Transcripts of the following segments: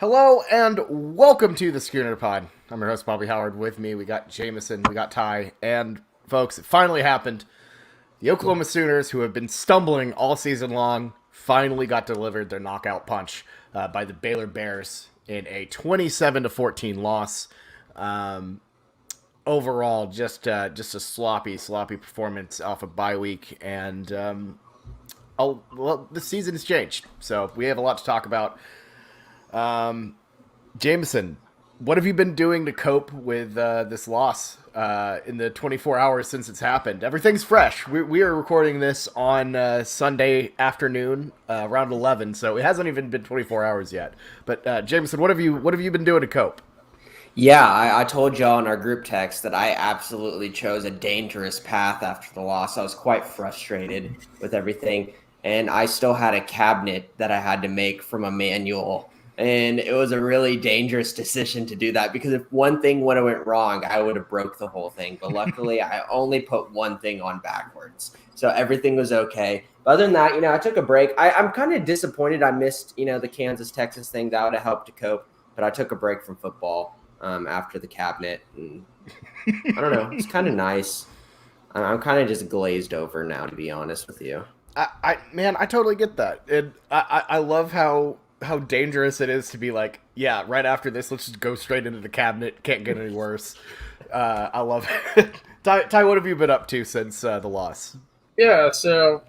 Hello and welcome to the Schooner Pod. I'm your host, Bobby Howard. With me, we got Jameson, we got Ty, and folks, it finally happened. The Oklahoma Sooners, who have been stumbling all season long, finally got delivered their knockout punch by the Baylor Bears in a 27-14 loss. Overall, just a sloppy performance off a bye week, and the season has changed, so we have a lot to talk about. Jameson, what have you been doing to cope with this loss in the 24 hours since it's happened? Everything's fresh. We are recording this on Sunday afternoon, around 11, so it hasn't even been 24 hours yet. But Jameson, what have you been doing to cope? Yeah, I told y'all in our group text that I absolutely chose a dangerous path after the loss. I was quite frustrated with everything, and I still had a cabinet that I had to make from a manual. And it was a really dangerous decision to do that because if one thing would have went wrong, I would have broke the whole thing. But luckily, I only put one thing on backwards. So everything was okay. But other than that, I took a break. I'm kind of disappointed I missed, the Kansas-Texas thing. That would have helped to cope. But I took a break from football after the cabinet. And I don't know. It's kind of nice. I'm kind of just glazed over now, to be honest with you. I totally get that. And I love how dangerous it is to be like, yeah, right after this, let's just go straight into the cabinet. Can't get any worse. I love it. Ty, what have you been up to since the loss? Yeah, so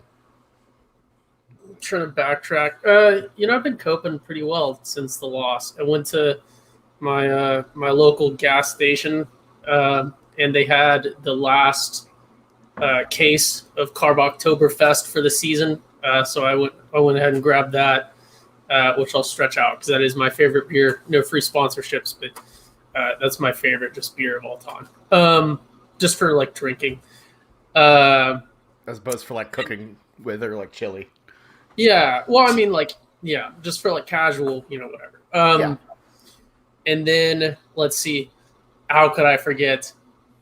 I'm trying to backtrack. I've been coping pretty well since the loss. I went to my local gas station, and they had the last case of Carb Oktoberfest for the season. So I went ahead and grabbed that. Which I'll stretch out because that is my favorite beer. No free sponsorships, but that's my favorite just beer of all time. Just for like drinking. As opposed for like cooking with or like chili. Yeah. Well, I mean, just for like casual, whatever. Yeah. And then let's see. How could I forget?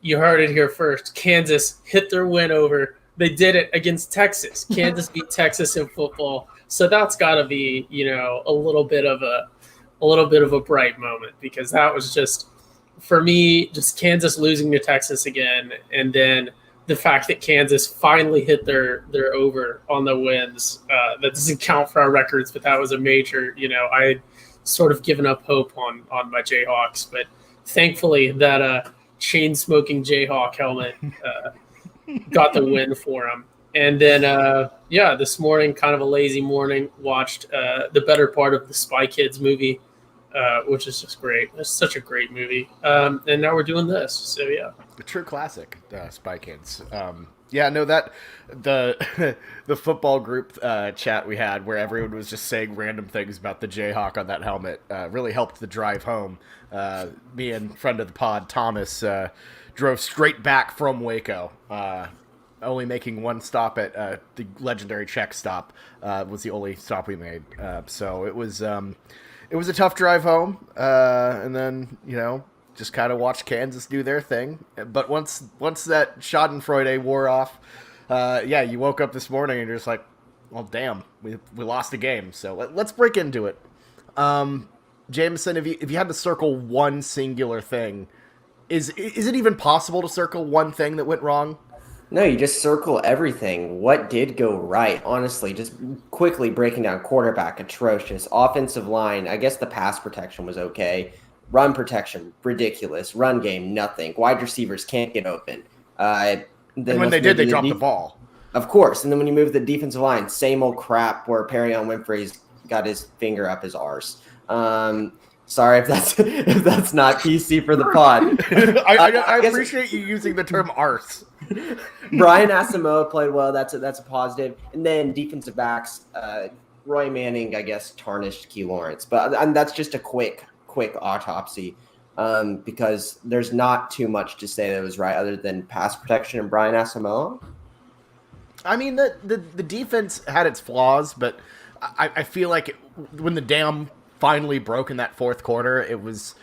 You heard it here first. Kansas hit their win over. They did it against Texas. Kansas beat Texas in football. So that's got to be, a little bit of a bright moment because that was just, for me, just Kansas losing to Texas again, and then the fact that Kansas finally hit their over on the wins. That doesn't count for our records, but that was a major. I had sort of given up hope on my Jayhawks, but thankfully that chain smoking Jayhawk helmet got the win for them. And then, this morning, kind of a lazy morning, watched the better part of the Spy Kids movie, which is just great. It's such a great movie. And now we're doing this. So, yeah. A true classic, Spy Kids. That the football group chat we had where everyone was just saying random things about the Jayhawk on that helmet really helped the drive home. Me and friend of the pod, Thomas, drove straight back from Waco. Only making one stop at the legendary Czech stop was the only stop we made. So it was a tough drive home, and then just kind of watched Kansas do their thing. But once that Schadenfreude wore off, you woke up this morning and you're just like, well, damn, we lost the game. So let's break into it. Jameson, if you had to circle one singular thing, is it even possible to circle one thing that went wrong? No, you just circle everything. What did go right? Honestly, just quickly breaking down: quarterback, atrocious. Offensive line, I guess the pass protection was okay. Run protection, ridiculous. Run game, nothing. Wide receivers can't get open. And when they did, they dropped the ball. Of course. And then when you move the defensive line, same old crap where Perrion Winfrey's got his finger up his arse. Sorry if that's not PC for the pod. I appreciate you using the term arse. Brian Asamoah played well. That's a positive. And then defensive backs, Roy Manning, I guess, tarnished Key Lawrence. But that's just a quick autopsy because there's not too much to say that was right other than pass protection and Brian Asamoah. I mean, the defense had its flaws, but I feel like when the dam finally broke in that fourth quarter, it was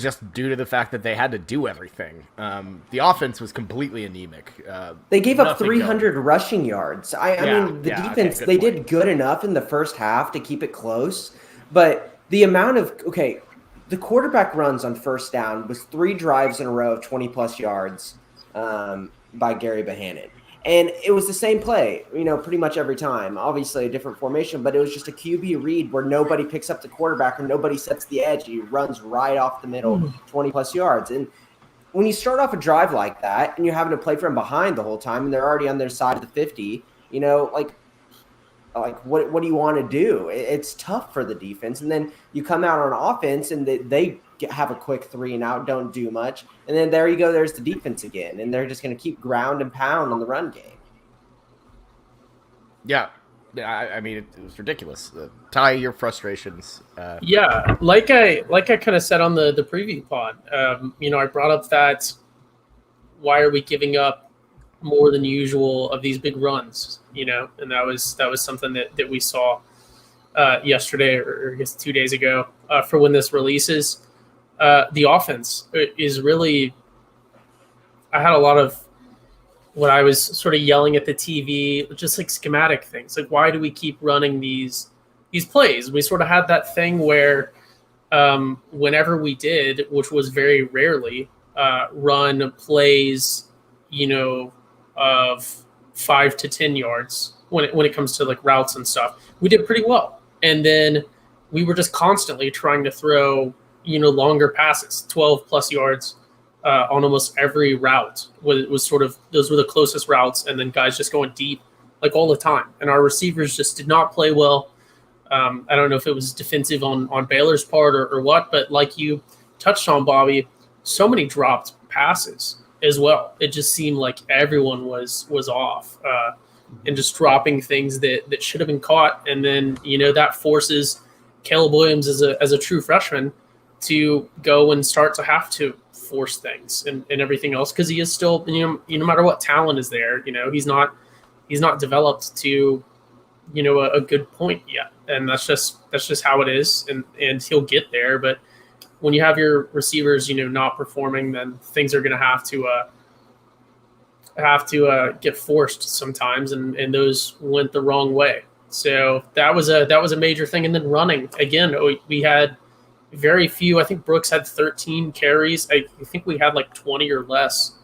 just due to the fact that they had to do everything. The offense was completely anemic. They gave up 300 rushing yards. I mean, the defense, they did good enough in the first half to keep it close, but the amount of the quarterback runs on first down was 3 drives in a row of 20+ yards by Gary Bohannon. And it was the same play, pretty much every time. Obviously a different formation, but it was just a QB read where nobody picks up the quarterback or nobody sets the edge. He runs right off the middle, 20+ yards. And when you start off a drive like that and you're having to play from behind the whole time and they're already on their side of the 50, what do you want to do? It's tough for the defense. And then you come out on offense and they have a quick 3 and out, don't do much. And then there you go. There's the defense again. And they're just going to keep ground and pound on the run game. Yeah. I mean, it was ridiculous. Ty, your frustrations. Yeah. Like I kind of said on the preview pod, I brought up that why are we giving up more than usual of these big runs, and that was something that we saw yesterday or I guess 2 days ago for when this releases. The offense is really, I had a lot of what I was sort of yelling at the TV, just like schematic things. Like, why do we keep running these plays? We sort of had that thing where whenever we did, which was very rarely, run plays, of 5 to 10 yards when it comes to like routes and stuff, we did pretty well. And then we were just constantly trying to throw, longer passes, 12+ yards on almost every route. Was sort of, those were the closest routes. And then guys just going deep like all the time. And our receivers just did not play well. I don't know if it was defensive on Baylor's part or what, but like you touched on, Bobby, so many dropped passes as well. It just seemed like everyone was off and just dropping things that should have been caught. And then, that forces Caleb Williams as a true freshman to go and start to have to force things and everything else. Cause he is still, no matter what talent is there, he's not developed to, a good point yet. And that's just how it is. And he'll get there. But when you have your receivers, not performing, then things are going to have to get forced sometimes, and those went the wrong way. So that was a major thing. And then running again, we had very few. I think Brooks had 13 carries. I think we had like 20 or less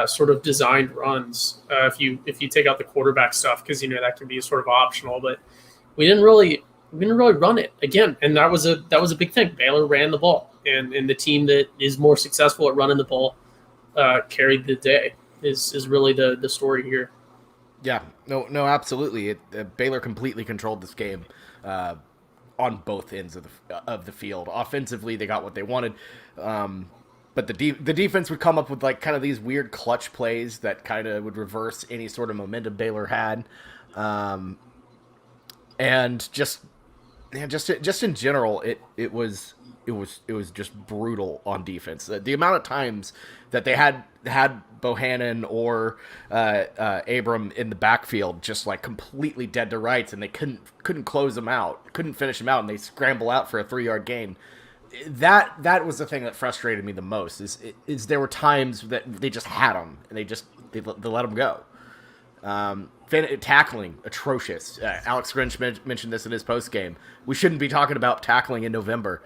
sort of designed runs if you take out the quarterback stuff, because that can be sort of optional. But we didn't really run it again, and that was a big thing. Baylor ran the ball, and the team that is more successful at running the ball carried the day. Is really the story here. Yeah, no, absolutely. Baylor completely controlled this game on both ends of the field. Offensively, they got what they wanted, but the defense would come up with like kind of these weird clutch plays that kind of would reverse any sort of momentum Baylor had, and just in general, it was just brutal on defense. The amount of times that they had Bohannon or Abram in the backfield just like completely dead to rights, and they couldn't close them out, couldn't finish them out, and they scramble out for a 3-yard gain. That was the thing that frustrated me the most. Is there were times that they just had them and they let them go. Tackling atrocious. Alex Grinch mentioned this in his post game. We shouldn't be talking about tackling in November.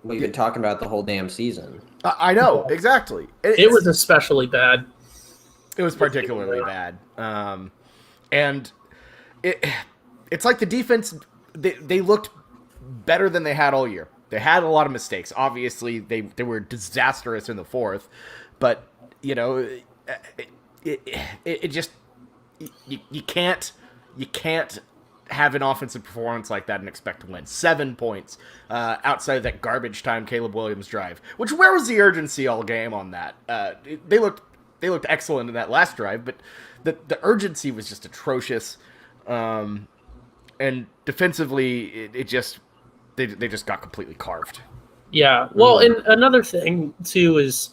We've been talking about the whole damn season. I know, exactly. It was especially bad. It was particularly bad. And it's like the defense, they looked better than they had all year. They had a lot of mistakes. Obviously, they were disastrous in the fourth, but it just you can't have an offensive performance like that and expect to win. 7 points outside of that garbage time Caleb Williams drive. Where was the urgency all game on that? They looked excellent in that last drive, but the urgency was just atrocious. And defensively, they just got completely carved. Yeah. Well, and another thing too is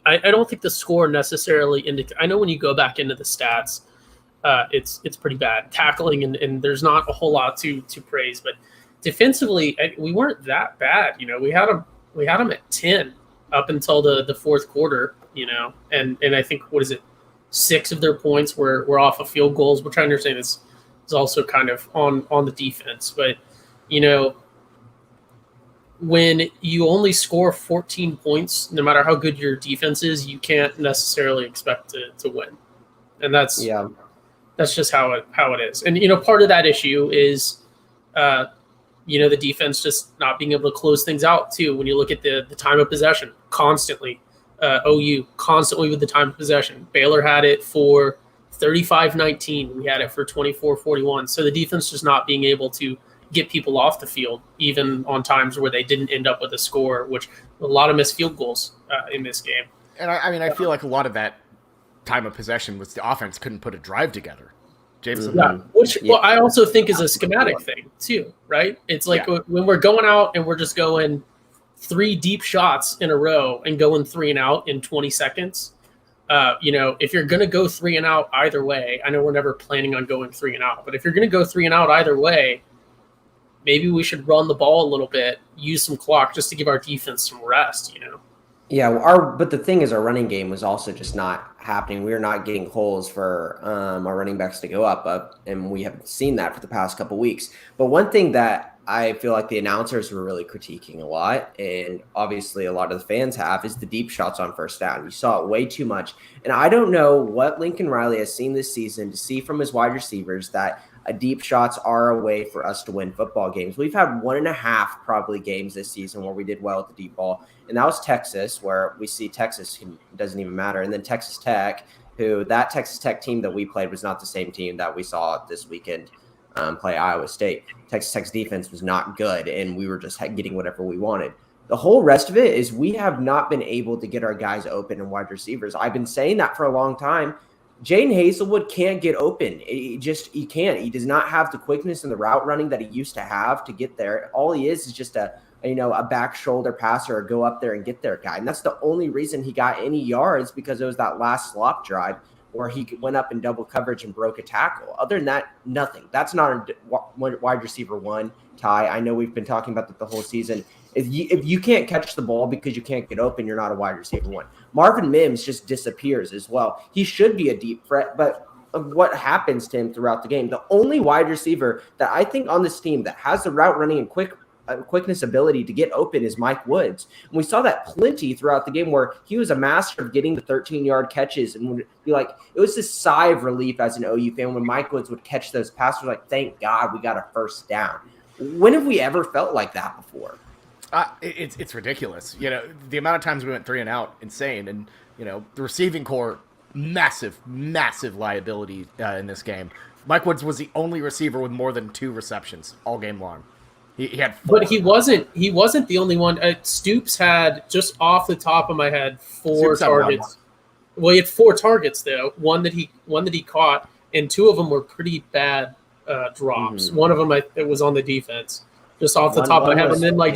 I don't think the score necessarily indicates. I know when you go back into the stats, it's pretty bad tackling, and there's not a whole lot to praise. But defensively, we weren't that bad. We had them at 10 up until the fourth quarter. And I think 6 of their points were off of field goals, which I understand is also kind of on the defense. But you know, when you only score 14 points, no matter how good your defense is, you can't necessarily expect to win. And that's just how it is. And, part of that issue is, the defense just not being able to close things out too. When you look at the time of possession constantly, OU constantly with the time of possession. Baylor had it for 35-19. We had it for 24-41. So the defense just not being able to get people off the field, even on times where they didn't end up with a score, which a lot of missed field goals in this game. And I feel like a lot of that time of possession was the offense couldn't put a drive together. Jameson. Yeah, which I also think is a schematic thing too, right? It's like when we're going out and we're just going 3 deep shots in a row and going 3 and out in 20 seconds. If you're going to go 3 and out either way, I know we're never planning on going 3 and out, but if you're going to go 3 and out either way, maybe we should run the ball a little bit, use some clock just to give our defense some rest, Yeah, but the thing is, our running game was also just not happening. We were not getting holes for our running backs to go up, and we haven't seen that for the past couple weeks. But one thing that I feel like the announcers were really critiquing a lot, and obviously a lot of the fans have, is the deep shots on first down. You saw it way too much. And I don't know what Lincoln Riley has seen this season to see from his wide receivers that deep shots are a way for us to win football games. We've had 1.5 probably games this season where we did well with the deep ball. And that was Texas, where we see Texas doesn't even matter. And then Texas Tech, that Texas Tech team that we played was not the same team that we saw this weekend play Iowa State. Texas Tech's defense was not good, and we were just getting whatever we wanted. The whole rest of it is we have not been able to get our guys open and wide receivers. I've been saying that for a long time. Jaden Hazelwood can't get open. He can't. He does not have the quickness and the route running that he used to have to get there. All he is just a back shoulder passer or go up there and get there guy. And that's the only reason he got any yards, because it was that last slop drive where he went up in double coverage and broke a tackle. Other than that, nothing. That's not a wide receiver 1, Ty. I know we've been talking about that the whole season. If you can't catch the ball because you can't get open, you're not a wide receiver 1. Marvin Mims just disappears as well. He should be a deep threat, but of what happens to him throughout the game, the only wide receiver that I think on this team that has the route running and quickness ability to get open is Mike Woods. And we saw that plenty throughout the game where he was a master of getting the 13-yard catches, and would be like, it was this sigh of relief as an OU fan when Mike Woods would catch those passes, like, thank God we got a first down. When have we ever felt like that before? It's ridiculous. The amount of times we went 3 and out, insane. And, the receiving core, massive liability in this game. Mike Woods was the only receiver with more than 2 receptions all game long. He had 4. But he wasn't the only one. Stoops had, just off the top of my head, 4 targets. Well, he had 4 targets though. One that he caught, and 2 of them were pretty bad drops. Mm-hmm. One of them it was on the defense. Just off the top of my head, and then like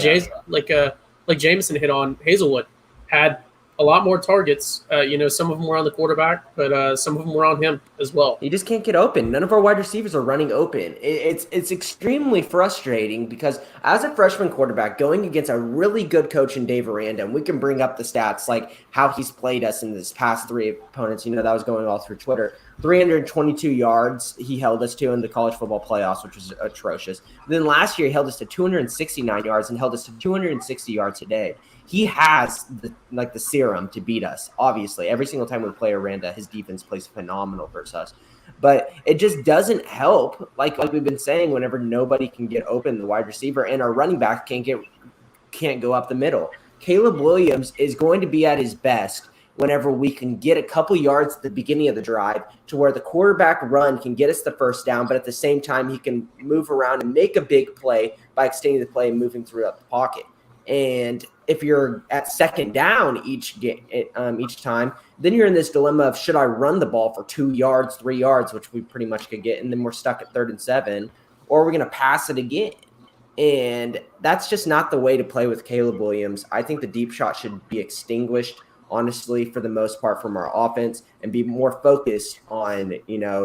Jameson hit on, Hazelwood had a lot more targets. Some of them were on the quarterback, but some of them were on him as well. He just can't get open. None of our wide receivers are running open. It's extremely frustrating because as a freshman quarterback going against a really good coach in Dave Aranda, and we can bring up the stats like how he's played us in this past 3 opponents. That was going all through Twitter. 322 yards he held us to in the college football playoffs, which was atrocious. Then last year he held us to 269 yards and held us to 260 yards today. He has the serum to beat us. Obviously, every single time we play Aranda, his defense plays phenomenal versus us. But it just doesn't help, like we've been saying, whenever nobody can get open, the wide receiver, and our running back can't go up the middle. Caleb Williams is going to be at his best whenever we can get a couple yards at the beginning of the drive to where the quarterback run can get us the first down, but at the same time he can move around and make a big play by extending the play and moving throughout the pocket. And if you're at second down each time, then you're in this dilemma of, should I run the ball for 2 yards, 3 yards, which we pretty much could get, and then we're stuck at 3rd and 7, or are we going to pass it again? And that's just not the way to play with Caleb Williams. I think the deep shot should be extinguished, honestly, for the most part from our offense, and be more focused on,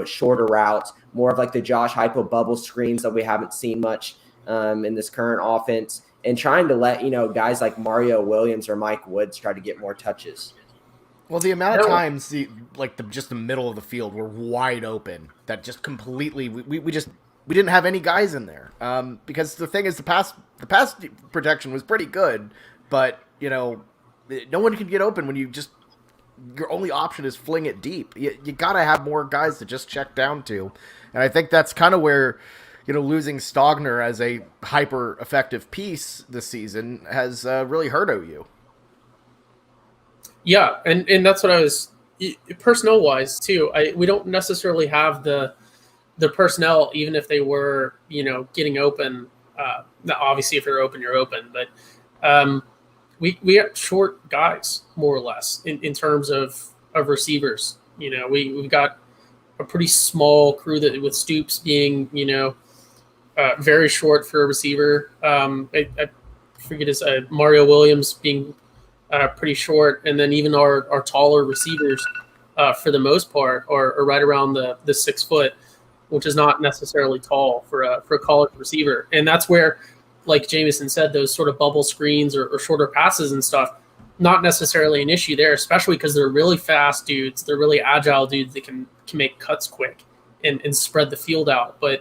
shorter routes, more of like the Josh Heupel bubble screens that we haven't seen much in this current offense, and trying to let, guys like Mario Williams or Mike Woods try to get more touches. Well, the amount of times just the middle of the field were wide open, that just completely we we didn't have any guys in there. Because the thing is, the pass protection was pretty good, but no one can get open when your only option is fling it deep. You gotta have more guys to just check down to, and I think that's kind of where losing Stogner as a hyper effective piece this season has really hurt OU. Yeah, and that's what I was personnel wise too. We don't necessarily have the personnel, even if they were getting open. Obviously, if you're open, you're open. But we got short guys more or less in terms of receivers. We've got a pretty small crew that with Stoops being very short for a receiver. I forget his Mario Williams being pretty short, and then even our taller receivers for the most part are right around the 6 foot, which is not necessarily tall for a college receiver. And that's where, like Jameson said, those sort of bubble screens or shorter passes and stuff, not necessarily an issue there, especially because they're really fast dudes. They're really agile dudes that can make cuts quick and spread the field out. But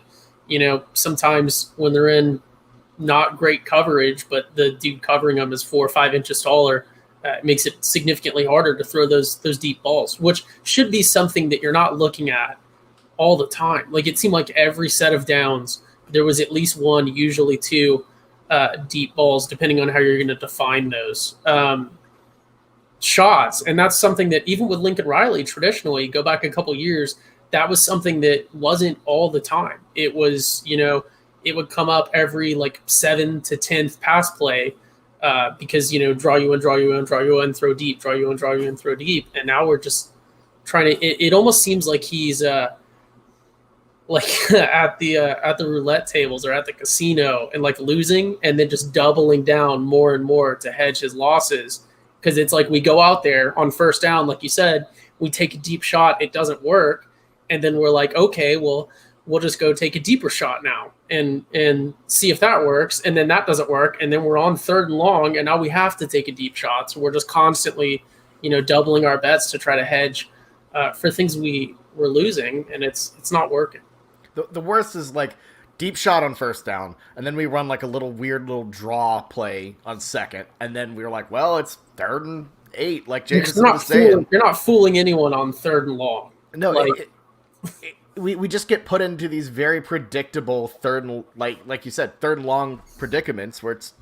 sometimes when they're in not great coverage, but the dude covering them is 4 or 5 inches taller, it makes it significantly harder to throw those deep balls, which should be something that you're not looking at all the time. Like, it seemed like every set of downs, there was at least 1, usually 2 deep balls, depending on how you're going to define those shots. And that's something that even with Lincoln Riley, traditionally, go back a couple years, that was something that wasn't all the time. It was, it would come up every 7th to 10th pass play because, draw you in, throw deep, draw you in, throw deep. And now we're just trying to, it almost seems like he's at the roulette tables or at the casino and losing and then just doubling down more and more to hedge his losses. Because it's we go out there on first down, like you said, we take a deep shot, it doesn't work. And then we're okay, well, we'll just go take a deeper shot now and see if that works. And then that doesn't work. And then we're on 3rd and long, and now we have to take a deep shot. So we're just constantly, doubling our bets to try to hedge for things we're losing, and it's not working. The worst is deep shot on first down, and then we run a weird little draw play on 2nd, and then we were well, it's 3rd and 8, like Jameson was saying. You're not fooling anyone on 3rd and long. No, we just get put into these very predictable third and like you said, 3rd and long predicaments where it's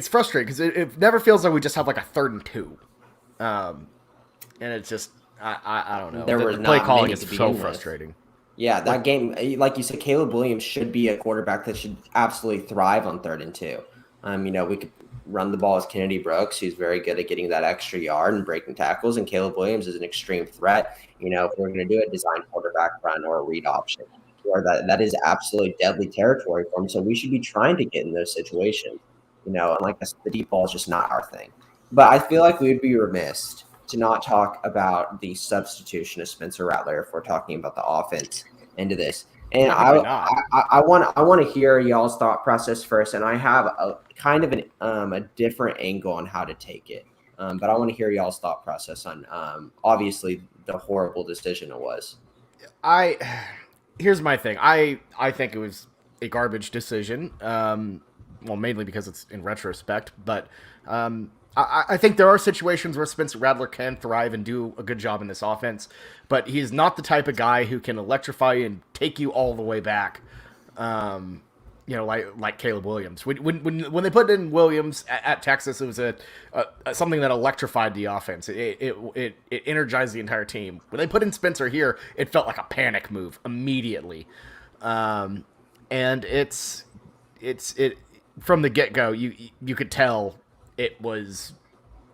frustrating because it never feels like we just have a 3rd and 2, and it's just I don't know. The play calling is so frustrating. Yeah, that game, like you said, Caleb Williams should be a quarterback that should absolutely thrive on 3rd and 2. We could run the ball as Kennedy Brooks, who's very good at getting that extra yard and breaking tackles, and Caleb Williams is an extreme threat. If we're going to do a design quarterback run or a read option, or that is absolutely deadly territory for him. So we should be trying to get in those situations. And like I said, the deep ball is just not our thing. But I feel like we would be remiss to not talk about the substitution of Spencer Rattler if we're talking about the offense into this. And I want to hear y'all's thought process first, and I have a kind of a different angle on how to take it. But I want to hear y'all's thought process on obviously the horrible decision it was. Here's my thing. I think it was a garbage decision. Well, mainly because it's in retrospect, but I think there are situations where Spencer Rattler can thrive and do a good job in this offense, but he is not the type of guy who can electrify you and take you all the way back. Like Caleb Williams. When they put in Williams at Texas, it was a something that electrified the offense. It energized the entire team. When they put in Spencer here, it felt like a panic move immediately. And it's from the get-go, you could tell it was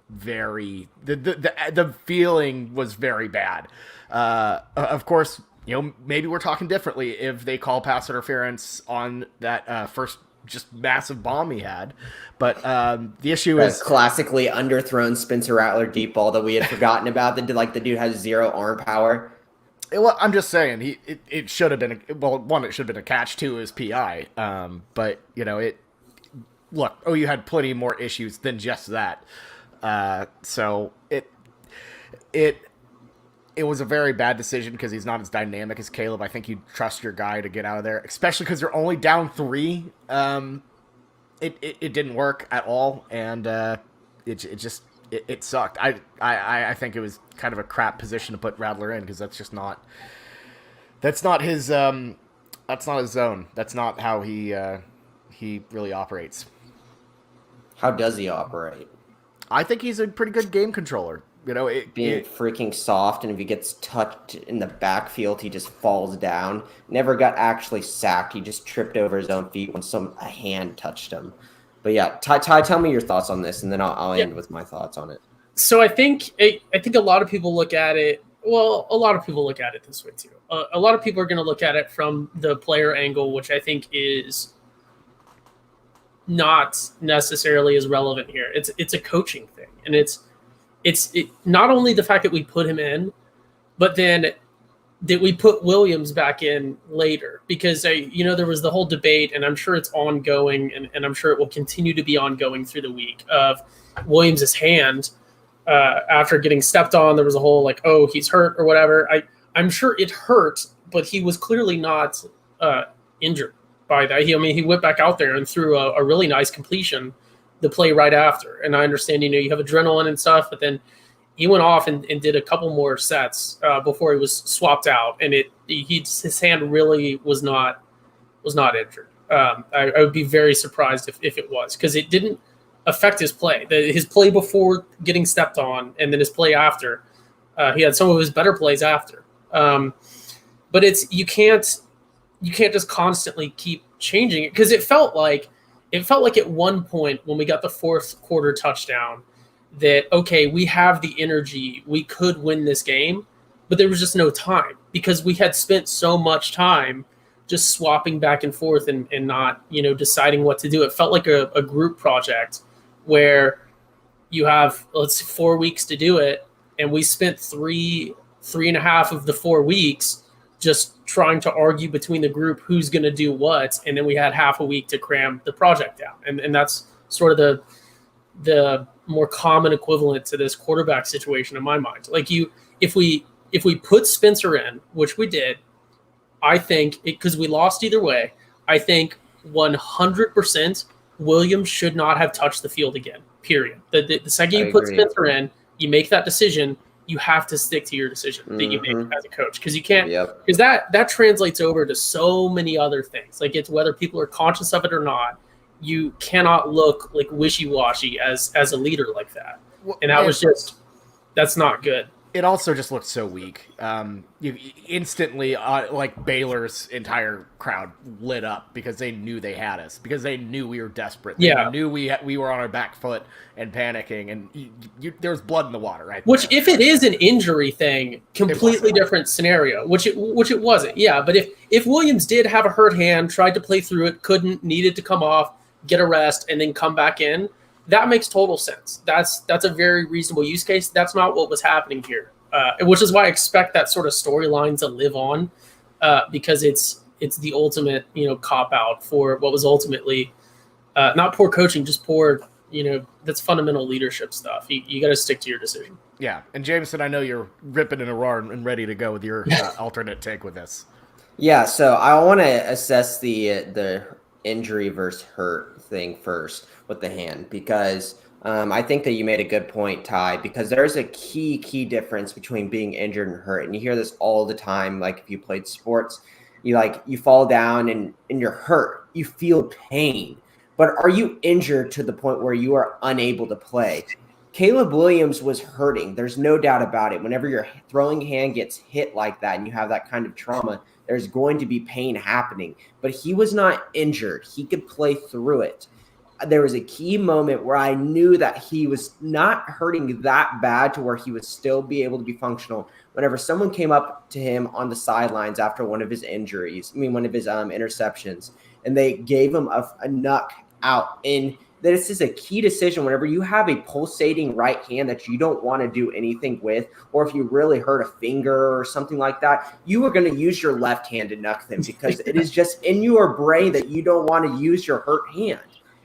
very the feeling was very bad. Of course, maybe we're talking differently if they call pass interference on that first just massive bomb he had. But the issue is classically underthrown Spencer Rattler deep ball that we had forgotten about. The dude has 0 arm power. Well, I'm just saying it should have been it should have been a catch. 2 is PI. But look, you had plenty more issues than just that. So it was a very bad decision because he's not as dynamic as Caleb. I think you'd trust your guy to get out of there, especially because they're only down 3. It didn't work at all, and it sucked. I think it was kind of a crap position to put Rattler in because that's not his zone. That's not how he really operates. How does he operate? I think he's a pretty good game controller. Being freaking soft, and if he gets touched in the backfield, he just falls down. Never got actually sacked. He just tripped over his own feet when a hand touched him. But yeah, Ty, tell me your thoughts on this, and then I'll end with my thoughts on it. So I think a lot of people look at it. Well, a lot of people look at it this way too. A lot of people are going to look at it from the player angle, which I think is not necessarily as relevant here. It's a coaching thing, and it's not only the fact that we put him in, but then that we put Williams back in later, because there was the whole debate, and I'm sure it's ongoing, and I'm sure it will continue to be ongoing through the week, of Williams's hand after getting stepped on. There was a whole like, oh, he's hurt or whatever. I'm sure it hurt, but he was clearly not injured by that. He went back out there and threw a really nice completion the play right after. And I understand, you have adrenaline and stuff, but then he went off and did a couple more sets before he was swapped out. And his hand really was not injured. I would be very surprised if it was, because it didn't affect his play. His play before getting stepped on, and then his play after, he had some of his better plays after. But you can't just constantly keep changing it, because it felt like at one point when we got the fourth quarter touchdown that, okay, we have the energy, we could win this game, but there was just no time, because we had spent so much time just swapping back and forth and not, deciding what to do. It felt like a group project where you have, 4 weeks to do it, and we spent three and a half of the 4 weeks just trying to argue between the group who's going to do what, and then we had half a week to cram the project down. And that's sort of the more common equivalent to this quarterback situation in my mind. Like, if we put Spencer in, which we did, I think, because we lost either way, I think 100% Williams should not have touched the field again, period. The second you put Spencer in, you make that decision, you have to stick to your decision that you make as a coach, because you can't, because that translates over to so many other things. Like, it's whether people are conscious of it or not, you cannot look like wishy-washy as a leader like that. And that's not good. It also just looked so weak. You instantly, like, Baylor's entire crowd lit up because they knew they had us, because they knew we were desperate. They knew we were on our back foot and panicking, and there was blood in the water, right? Which, if it is an injury thing, completely different scenario. Which it wasn't. Yeah, but if Williams did have a hurt hand, tried to play through it, couldn't, needed to come off, get a rest, and then come back in, that makes total sense. That's a very reasonable use case. That's not what was happening here, which is why I expect that sort of storyline to live on, because it's the ultimate, cop out for what was ultimately not poor coaching, just poor, that's fundamental leadership stuff. You got to stick to your decision. Yeah, and Jameson, I know you're ripping in a roar and ready to go with your alternate take with this. Yeah, so I want to assess the injury versus hurt thing first with the hand, because I think that you made a good point, Ty, because there's a key difference between being injured and hurt. And you hear this all the time. Like, if you played sports, you fall down and you're hurt, you feel pain, but are you injured to the point where you are unable to play? Caleb Williams was hurting. There's no doubt about it. Whenever your throwing hand gets hit like that and you have that kind of trauma, there's going to be pain happening, but he was not injured. He could play through it. There was a key moment where I knew that he was not hurting that bad to where he would still be able to be functional. Whenever someone came up to him on the sidelines after one of his interceptions, and they gave him a knuck out. And this is a key decision whenever you have a pulsating right hand that you don't want to do anything with, or if you really hurt a finger or something like that, you are going to use your left hand to knuck them, because it is just in your brain that you don't want to use your hurt hand.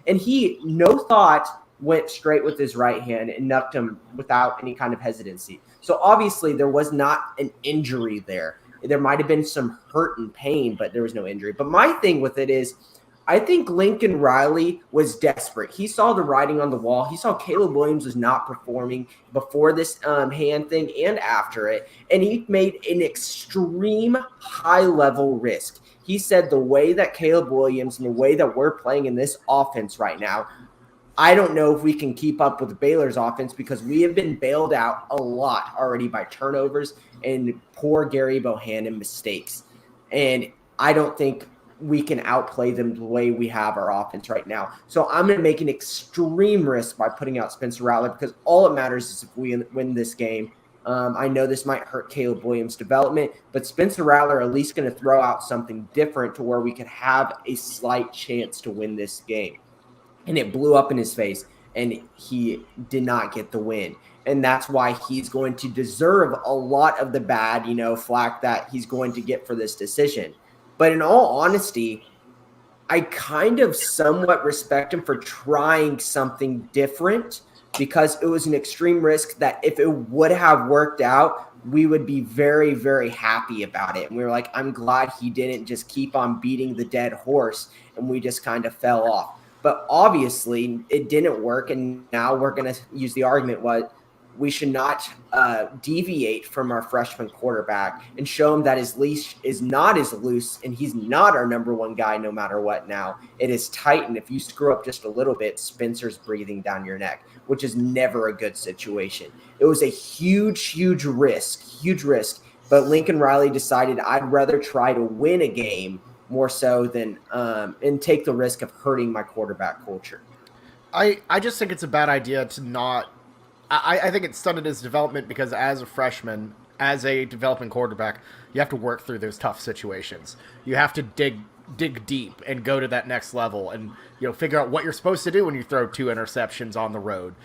And he, no thought, went straight with his right hand and knucked him without any kind of hesitancy. So obviously there was not an injury there. There might have been some hurt and pain, but there was no injury. But my thing with it is, I think Lincoln Riley was desperate. He saw the writing on the wall. He saw Caleb Williams was not performing before this hand thing and after it. And he made an extreme high-level risk. He said the way that Caleb Williams and the way that we're playing in this offense right now, I don't know if we can keep up with Baylor's offense because we have been bailed out a lot already by turnovers and poor Gary Bohannon mistakes. And I don't think we can outplay them the way we have our offense right now. So I'm going to make an extreme risk by putting out Spencer Rattler because all it matters is if we win this game. I know this might hurt Caleb Williams' development, but Spencer Rattler at least going to throw out something different to where we could have a slight chance to win this game. And it blew up in his face, and he did not get the win. And that's why he's going to deserve a lot of the bad, flack that he's going to get for this decision. But in all honesty, I kind of somewhat respect him for trying something different because it was an extreme risk that if it would have worked out, we would be very, very happy about it. And we were like, I'm glad he didn't just keep on beating the dead horse and we just kind of fell off. But obviously it didn't work. And now we're going to use the argument we should not deviate from our freshman quarterback and show him that his leash is not as loose and he's not our number one guy no matter what now. It is tight, and if you screw up just a little bit, Spencer's breathing down your neck, which is never a good situation. It was a huge risk. But Lincoln Riley decided I'd rather try to win a game more so than and take the risk of hurting my quarterback culture. I just think it's a bad idea to not I think it stunted his development because as a freshman, as a developing quarterback, you have to work through those tough situations. You have to dig deep and go to that next level and figure out what you're supposed to do when you throw 2 interceptions on the road.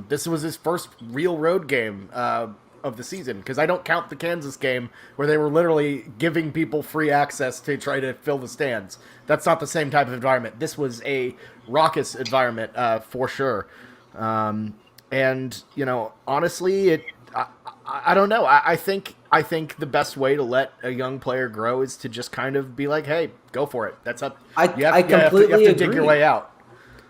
This was his first real road game of the season because I don't count the Kansas game where they were literally giving people free access to try to fill the stands. That's not the same type of environment. This was a raucous environment for sure. And honestly, I don't know. I think the best way to let a young player grow is to just kind of be like, hey, go for it. That's up. I completely you have to agree. dig your way out.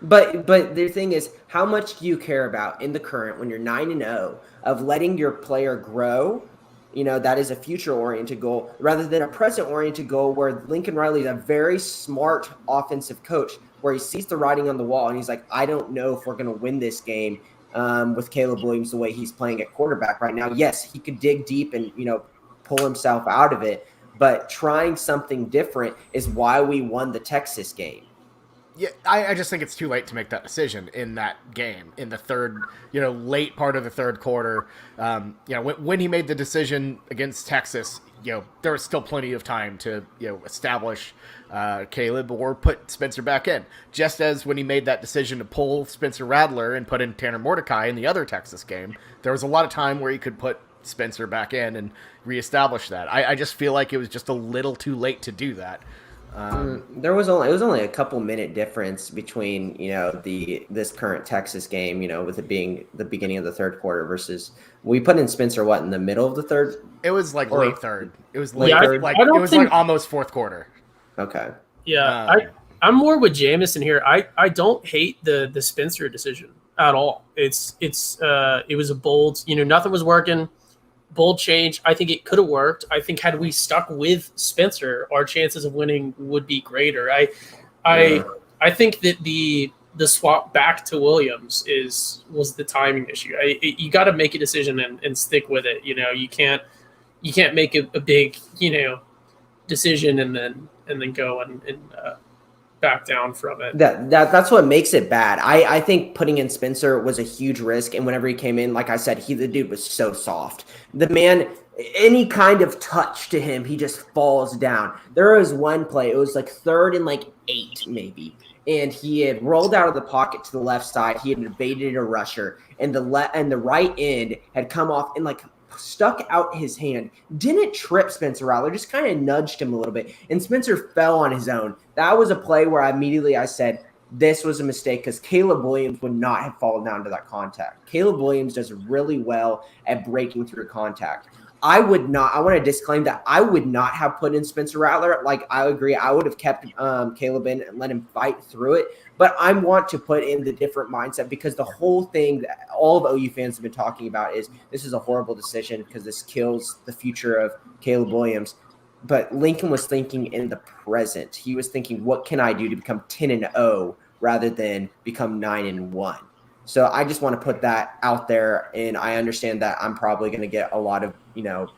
But the thing is, how much do you care about in the current when you're 9-0 of letting your player grow? That is a future-oriented goal rather than a present-oriented goal where Lincoln Riley is a very smart offensive coach where he sees the writing on the wall and he's like, I don't know if we're going to win this game. With Caleb Williams the way he's playing at quarterback right now. Yes, he could dig deep and, pull himself out of it, but trying something different is why we won the Texas game. Yeah, I just think it's too late to make that decision in that game, in the third, late part of the third quarter. When he made the decision against Texas, there was still plenty of time to, establish Caleb or put Spencer back in. Just as when he made that decision to pull Spencer Rattler and put in Tanner Mordecai in the other Texas game, there was a lot of time where he could put Spencer back in and reestablish that. I just feel like it was just a little too late to do that. It was only a couple minute difference between this current Texas game with it being the beginning of the third quarter versus we put in Spencer in the middle of the third. It was like late third. It was late third. Like it was like almost fourth quarter. Okay. Yeah, I'm more with Jamison here. I don't hate the Spencer decision at all. It was a bold. Nothing was working. Bold change. I think it could have worked. I think had we stuck with Spencer, our chances of winning would be greater. I think that the swap back to Williams was the timing issue. You got to make a decision and stick with it. You can't make a big decision and then go and back down from it. That's what makes it bad. I think putting in Spencer was a huge risk, and whenever he came in, like I said, the dude was so soft. The man, any kind of touch to him, he just falls down. There was one play, it was like 3rd and 8 maybe, and he had rolled out of the pocket to the left side. He had evaded a rusher, and the right end had come off and stuck out his hand, didn't trip Spencer Rattler, just kind of nudged him a little bit, and Spencer fell on his own. That was a play where I said, this was a mistake because Caleb Williams would not have fallen down to that contact. Caleb Williams does really well at breaking through contact. I want to disclaim that I would not have put in Spencer Rattler. Like, I agree. I would have kept Caleb in and let him fight through it. But I want to put in the different mindset because the whole thing that all of OU fans have been talking about is this is a horrible decision because this kills the future of Caleb Williams. But Lincoln was thinking in the present. He was thinking, what can I do to become 10-0 rather than become 9-1? So I just want to put that out there, and I understand that I'm probably going to get a lot of,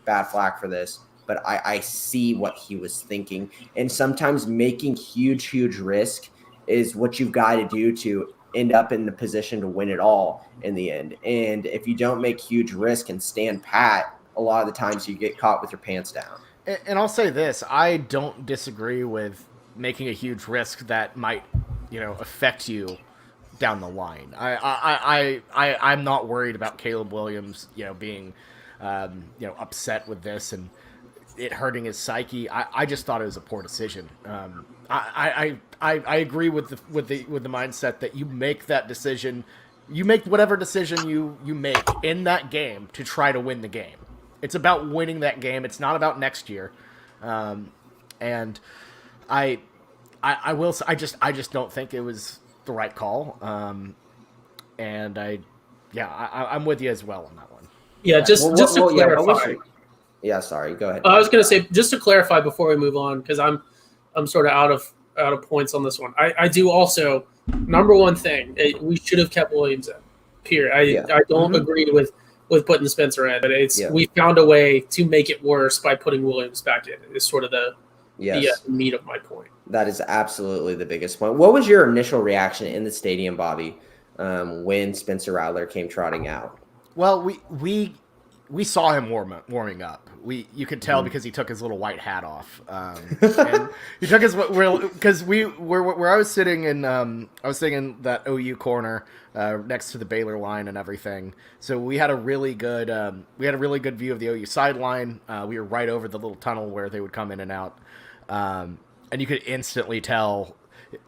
bad flack for this, but I see what he was thinking. And sometimes making huge risk is what you've got to do to end up in the position to win it all in the end. And if you don't make huge risk and stand pat, a lot of the times you get caught with your pants down. And I'll say this, I don't disagree with making a huge risk that might, affect you down the line. I'm not worried about Caleb Williams, being, upset with this and it hurting his psyche. I just thought it was a poor decision. I agree with the mindset that you make that decision, you make whatever decision you make in that game to try to win the game. It's about winning that game. It's not about next year. And I will say, I just don't think it was the right call. And I'm with you as well on that one. Yeah, just to clarify. Yeah, sorry. Go ahead. I was going to say, just to clarify before we move on, because I'm sort of out of points on this one. I do also, number one thing, we should have kept Williams in. Period. I don't agree with putting Spencer in, but we found a way to make it worse by putting Williams back in. It's sort of the meat of my point. That is absolutely the biggest point. What was your initial reaction in the stadium, Bobby, when Spencer Rattler came trotting out? Well, we saw him warming up. You could tell because he took his little white hat off. And he took his because where I was sitting in that OU corner next to the Baylor line and everything. So we had a really good view of the OU sideline. We were right over the little tunnel where they would come in and out, and you could instantly tell.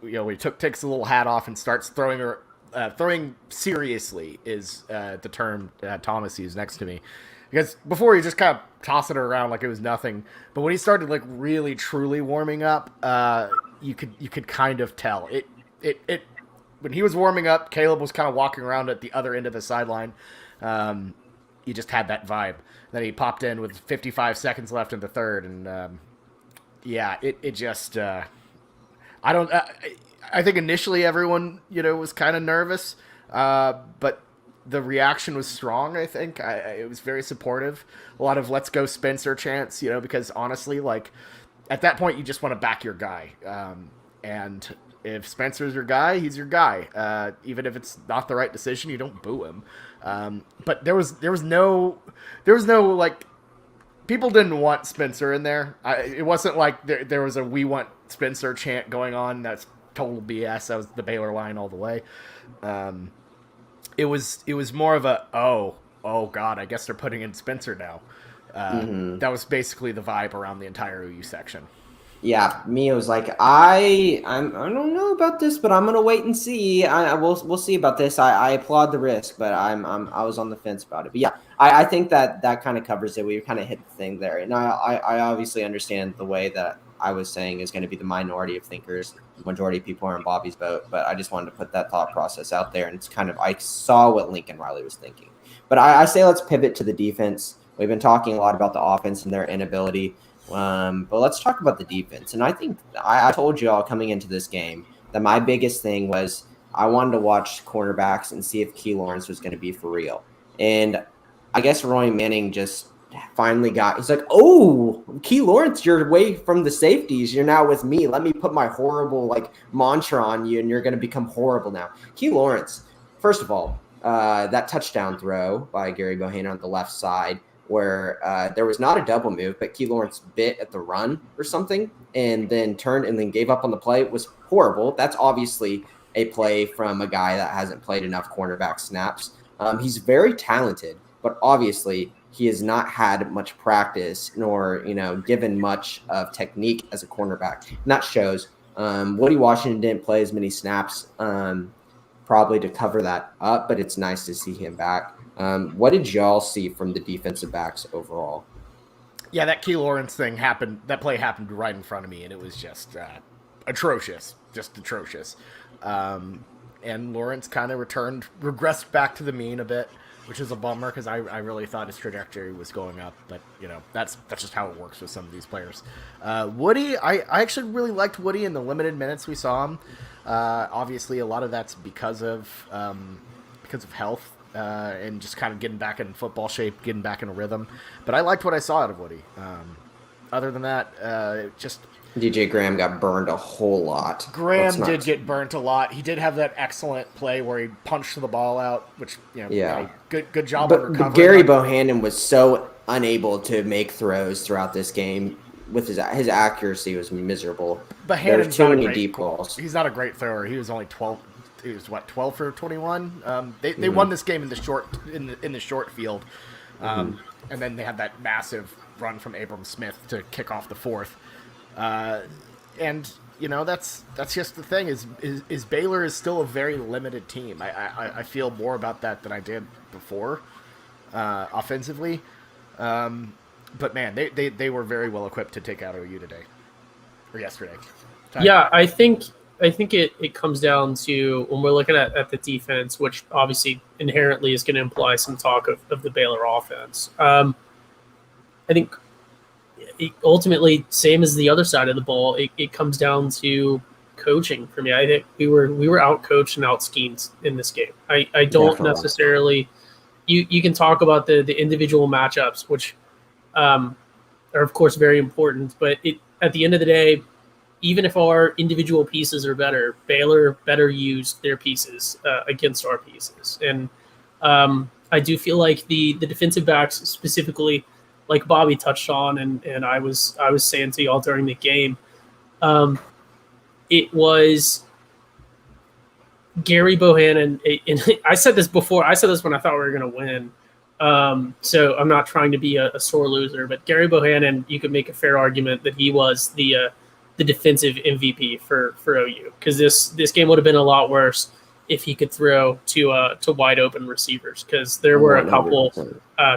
When he takes the little hat off and starts throwing seriously is the term Thomas used next to me. Because before he just kind of tossed it around like it was nothing, but when he started like really truly warming up, you could kind of tell it. When he was warming up, Caleb was kind of walking around at the other end of the sideline. You just had that vibe. Then he popped in with 55 seconds left in the third, and it just I think initially everyone was kind of nervous, but the reaction was strong. I think it was very supportive. A lot of "Let's go Spencer" chants, because honestly, like at that point, you just want to back your guy. And if Spencer's your guy, he's your guy. Even if it's not the right decision, you don't boo him. But there was no like people didn't want Spencer in there. It wasn't like there was a "We want Spencer" chant going on. That's total BS. That was the Baylor line all the way. It was more of a oh god, I guess they're putting in Spencer now. That was basically the vibe around the entire OU section. Yeah, me, it was like I don't know about this, but I'm gonna wait and see. We'll see about this. I applaud the risk, but I was on the fence about it. But yeah, I think that kind of covers it. We kind of hit the thing there, and I obviously understand the way that I was saying is going to be the minority of thinkers. The majority of people are in Bobby's boat, but I just wanted to put that thought process out there. And it's kind of, I saw what Lincoln Riley was thinking. But I say let's pivot to the defense. We've been talking a lot about the offense and their inability, but let's talk about the defense. And I think I told you all coming into this game that my biggest thing was I wanted to watch cornerbacks and see if Key Lawrence was going to be for real. And I guess Roy Manning just finally he's like, oh, Key Lawrence, you're away from the safeties. You're now with me. Let me put my horrible mantra on you, and you're going to become horrible now. Key Lawrence, first of all, that touchdown throw by Gary Bohannon on the left side where there was not a double move, but Key Lawrence bit at the run or something and then turned and then gave up on the play. It was horrible. That's obviously a play from a guy that hasn't played enough cornerback snaps. He's very talented, but obviously he has not had much practice nor, given much of technique as a cornerback. And that shows. Woody Washington didn't play as many snaps, probably to cover that up, but it's nice to see him back. What did y'all see from the defensive backs overall? Yeah, that Key Lawrence thing happened. That play happened right in front of me, and it was just atrocious, just atrocious. And Lawrence kind of regressed back to the mean a bit, which is a bummer because I really thought his trajectory was going up. But that's just how it works with some of these players. Woody, I actually really liked Woody in the limited minutes we saw him. Obviously, a lot of that's because of health. And just kind of getting back in football shape, getting back in a rhythm. But I liked what I saw out of Woody. Other than that, just... DJ Graham got burned a whole lot. Graham did get burnt a lot. He did have that excellent play where he punched the ball out, which, good job on recovering. But Gary Bohannon was so unable to make throws throughout this game. With his accuracy was miserable. Bohannon's too many deep balls. He's not a great thrower. He was only 12... He was 12 for 21. They won this game in the short field, and then they had that massive run from Abram Smith to kick off the fourth. And that's just the thing is Baylor is still a very limited team. I feel more about that than I did before, offensively. But man, they were very well equipped to take out OU today or yesterday. Yeah, I think it comes down to when we're looking at the defense, which obviously inherently is going to imply some talk of the Baylor offense. I think ultimately, same as the other side of the ball, it comes down to coaching for me. I think we were out-coached and out-schemed in this game. I don't Definitely. necessarily – you can talk about the individual matchups, which are, of course, very important. But at the end of the day – even if our individual pieces are better, Baylor better used their pieces against our pieces. And I do feel like the defensive backs specifically, like Bobby touched on, and I was saying to y'all during the game, it was Gary Bohannon. And I said this before. I said this when I thought we were going to win. So I'm not trying to be a sore loser, but Gary Bohannon, you could make a fair argument that he was the defensive MVP for OU, because this game would have been a lot worse if he could throw to wide open receivers, because there were a couple,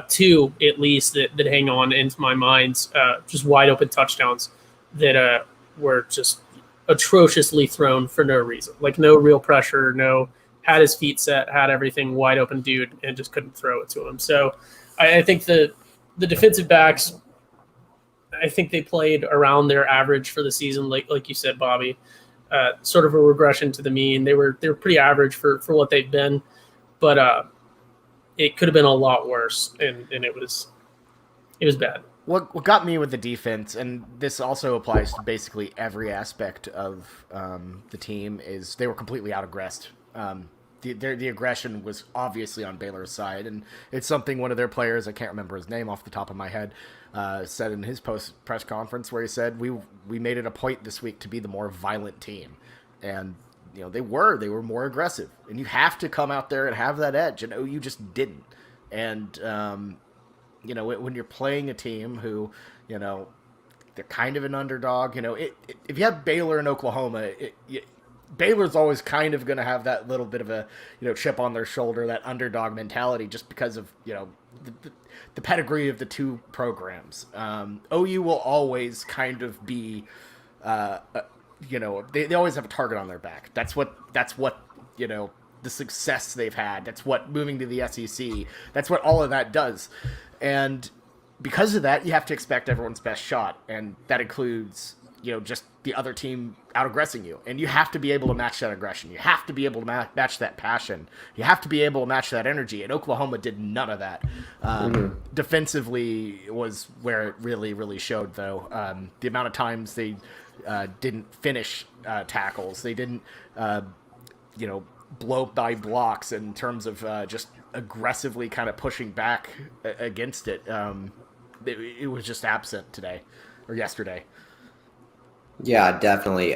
two at least that hang on into my mind, just wide open touchdowns that were just atrociously thrown for no reason, like no real pressure, had his feet set, had everything wide open dude, and just couldn't throw it to him. So I think the defensive backs, I think they played around their average for the season, like you said, Bobby. Sort of a regression to the mean. They were pretty average for what they've been, but it could have been a lot worse, and it was bad. What got me with the defense, and this also applies to basically every aspect of the team, is they were completely out-aggressed. The aggression was obviously on Baylor's side, and it's something one of their players, I can't remember his name off the top of my head, said in his post-press conference, where he said, we made it a point this week to be the more violent team. And, they were more aggressive. And you have to come out there and have that edge, and OU just didn't. And, when you're playing a team who, they're kind of an underdog, if you have Baylor and Oklahoma, Baylor's always kind of going to have that little bit of a, chip on their shoulder, that underdog mentality, just because of, the pedigree of the two programs. OU will always kind of be, they always have a target on their back. That's what, the success they've had. That's what moving to the SEC, that's what all of that does. And because of that, you have to expect everyone's best shot. And that includes, just the other team out-aggressing you. And you have to be able to match that aggression. You have to be able to match that passion. You have to be able to match that energy. And Oklahoma did none of that. Defensively was where it really, really showed, though. The amount of times they didn't finish tackles. They didn't, blow by blocks in terms of just aggressively kind of pushing back against it. It was just absent today or yesterday. Yeah, definitely.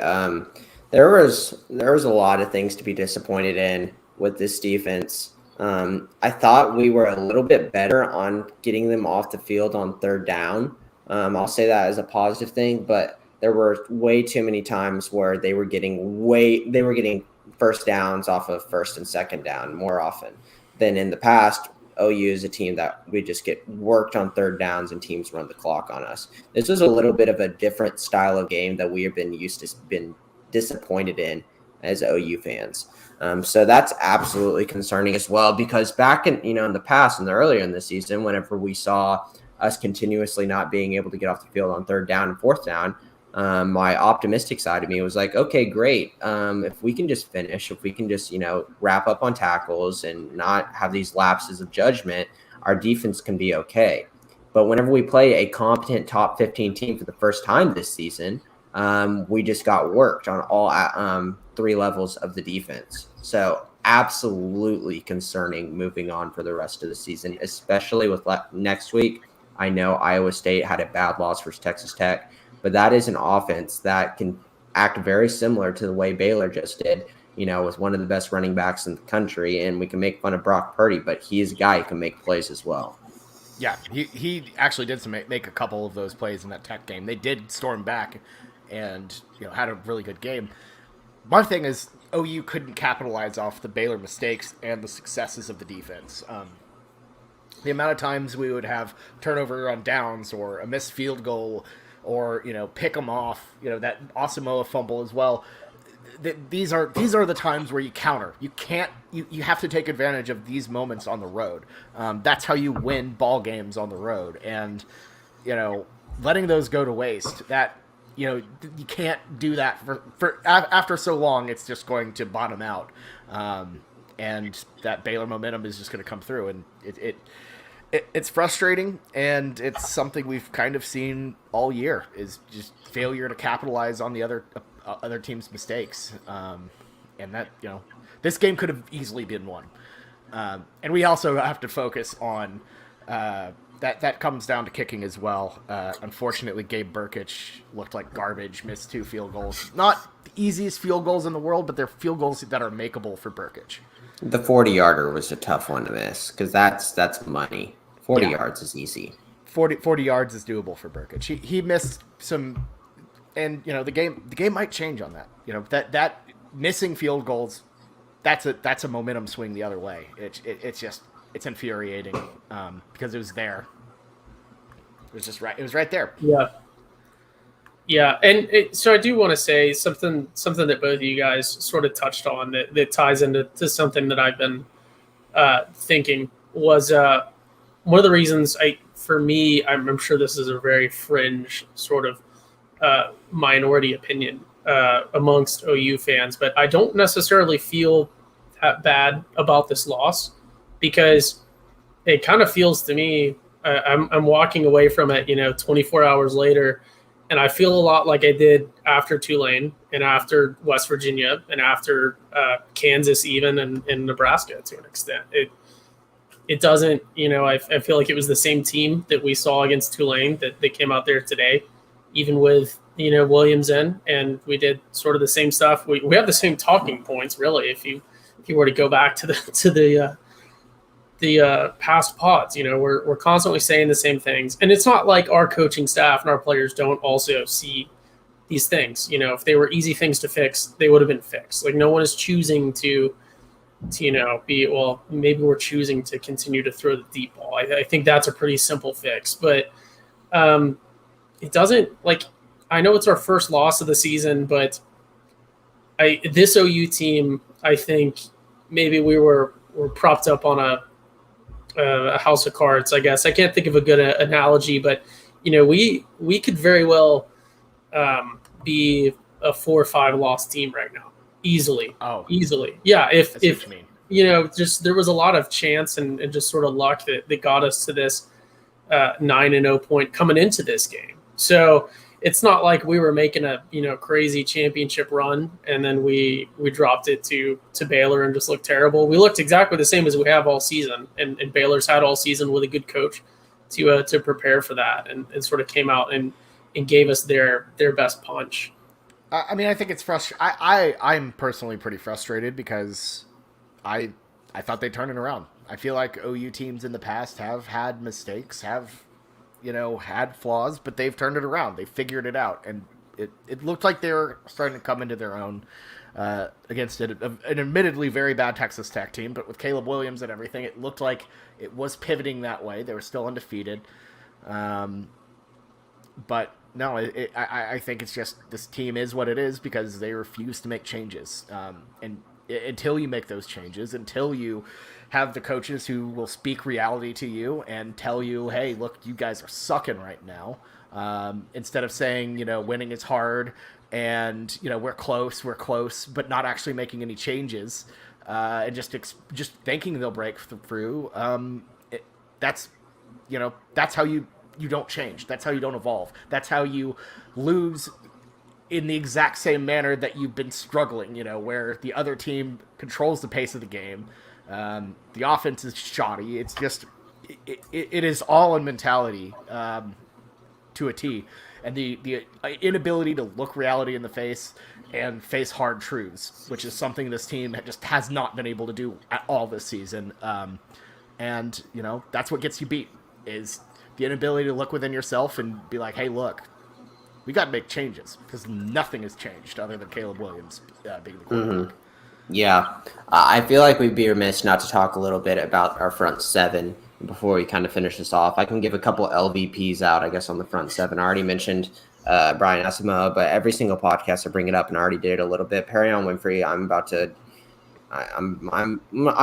There was a lot of things to be disappointed in with this defense. I thought we were a little bit better on getting them off the field on third down. I'll say that as a positive thing, but there were way too many times where they were getting first downs off of first and second down more often than in the past. OU is a team that we just get worked on third downs and teams run the clock on us. This was a little bit of a different style of game that we have been been disappointed in as OU fans. So that's absolutely concerning as well, because back in the past and earlier in the season, whenever we saw us continuously not being able to get off the field on third down and fourth down, my optimistic side of me was like, okay, great. If we can just finish, if we can just, wrap up on tackles and not have these lapses of judgment, our defense can be okay. But whenever we play a competent top 15 team for the first time this season, we just got worked on all 3 levels of the defense. So absolutely concerning moving on for the rest of the season, especially with next week. I know Iowa State had a bad loss versus Texas Tech, but that is an offense that can act very similar to the way Baylor just did, with one of the best running backs in the country. And we can make fun of Brock Purdy, but he is a guy who can make plays as well. Yeah, he actually did make a couple of those plays in that Tech game. They did storm back and had a really good game. My thing is OU couldn't capitalize off the Baylor mistakes and the successes of the defense. The amount of times we would have turnover on downs or a missed field goal or pick them off, that Asamoah fumble as well. These are the times where you counter. You have to take advantage of these moments on the road. That's how you win ball games on the road. And letting those go to waste, that you can't do that for after so long. It's just going to bottom out, and that Baylor momentum is just going to come through, and it's frustrating, and it's something we've kind of seen all year, is just failure to capitalize on the other team's mistakes, and that this game could have easily been won, and we also have to focus on. That comes down to kicking as well. Unfortunately, Gabe Burkich looked like garbage, missed 2 field goals. Not the easiest field goals in the world, but they're field goals that are makeable for Burkich. The 40-yarder was a tough one to miss, because that's money. 40 yards is easy. 40 yards is doable for Burkich. He missed some, and the game might change on that. That missing field goals, that's a momentum swing the other way. It's infuriating because it was there. It was just right. It was right there. Yeah, and so I do want to say something that both of you guys sort of touched on that ties into something that I've been thinking was one of the reasons for me, I'm sure this is a very fringe sort of minority opinion amongst OU fans, but I don't necessarily feel that bad about this loss, because it kind of feels to me, I'm walking away from it, 24 hours later, and I feel a lot like I did after Tulane and after West Virginia and after Kansas even and Nebraska to an extent. It doesn't, I feel like it was the same team that we saw against Tulane that came out there today, even with, Williams in, and we did sort of the same stuff. We have the same talking points, really, if you were to go back to the past pods. We're constantly saying the same things, and it's not like our coaching staff and our players don't also see these things. If they were easy things to fix, they would have been fixed. Like, no one is choosing to maybe we're choosing to continue to throw the deep ball. I think that's a pretty simple fix, but it doesn't, like, I know it's our first loss of the season, but this OU team, I think maybe we're propped up on a house of cards, I guess. I can't think of a good analogy, but we could very well be a 4 or 5 loss team right now, easily. Yeah. If just there was a lot of chance and just sort of luck that got us to this 9-0 point coming into this game. So it's not like we were making a crazy championship run and then we dropped it to Baylor and just looked terrible. We looked exactly the same as we have all season, and Baylor's had all season with a good coach to prepare for that, and sort of came out and gave us their best punch. I mean, I think it's frustrating. I'm personally pretty frustrated because I thought they'd turn it around. I feel like OU teams in the past have had mistakes, have had flaws, but they've turned it around. They figured it out, and it looked like they were starting to come into their own against an admittedly very bad Texas Tech team, but with Caleb Williams and everything, it looked like it was pivoting that way. They were still undefeated, but no, I think it's just this team is what it is because they refuse to make changes, and until you make those changes, until you have the coaches who will speak reality to you and tell you, hey, look, you guys are sucking right now, instead of saying, winning is hard and, we're close, but not actually making any changes, and just thinking they'll break through. That's how you don't change. That's how you don't evolve. That's how you lose in the exact same manner that you've been struggling, where the other team controls the pace of the game. The offense is shoddy. It's just, it is all in mentality, to a T. And the inability to look reality in the face and face hard truths, which is something this team just has not been able to do at all this season. And, that's what gets you beat, is the inability to look within yourself and be like, hey, look, we got to make changes, because nothing has changed other than Caleb Williams being the quarterback. Mm-hmm. Yeah. I feel like we'd be remiss not to talk a little bit about our front seven before we kind of finish this off. I can give a couple LVPs out, I guess, on the front seven. I already mentioned Brian Asamoah, but every single podcast I bring it up, and I already did it a little bit. Perrion Winfrey, I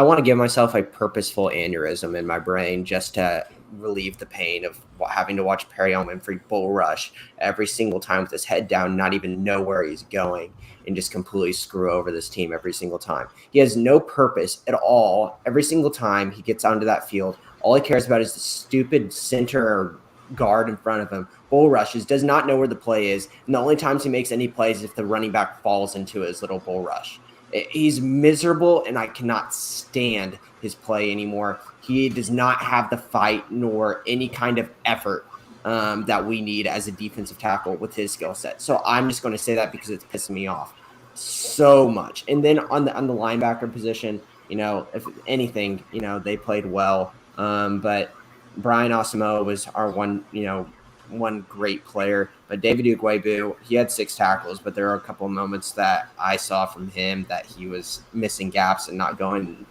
want to give myself a purposeful aneurysm in my brain just to relieve the pain of having to watch Perrion Winfrey bull rush every single time with his head down, not even know where he's going, and just completely screw over this team every single time. He has no purpose at all. Every single time he gets onto that field, all he cares about is the stupid center or guard in front of him, bull rushes, does not know where the play is, and the only times he makes any plays is if the running back falls into his little bull rush. He's miserable, and I cannot stand his play anymore. He does not have the fight nor any kind of effort that we need as a defensive tackle with his skill set. So I'm just going to say that because it's pissing me off so much. And then on the linebacker position, if anything, they played well. But Brian Asamoah was our one great player. But David Ugwoegbu, he had 6 tackles, but there are a couple of moments that I saw from him that he was missing gaps and not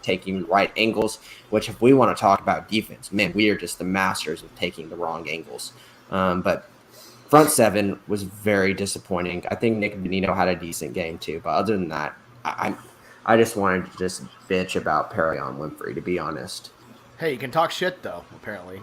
taking right angles, which if we want to talk about defense, man, we are just the masters of taking the wrong angles. But front seven was very disappointing. I think Nick Venino had a decent game too, but other than that, I just wanted to just bitch about Perrion Winfrey, to be honest. Hey, you can talk shit though, apparently.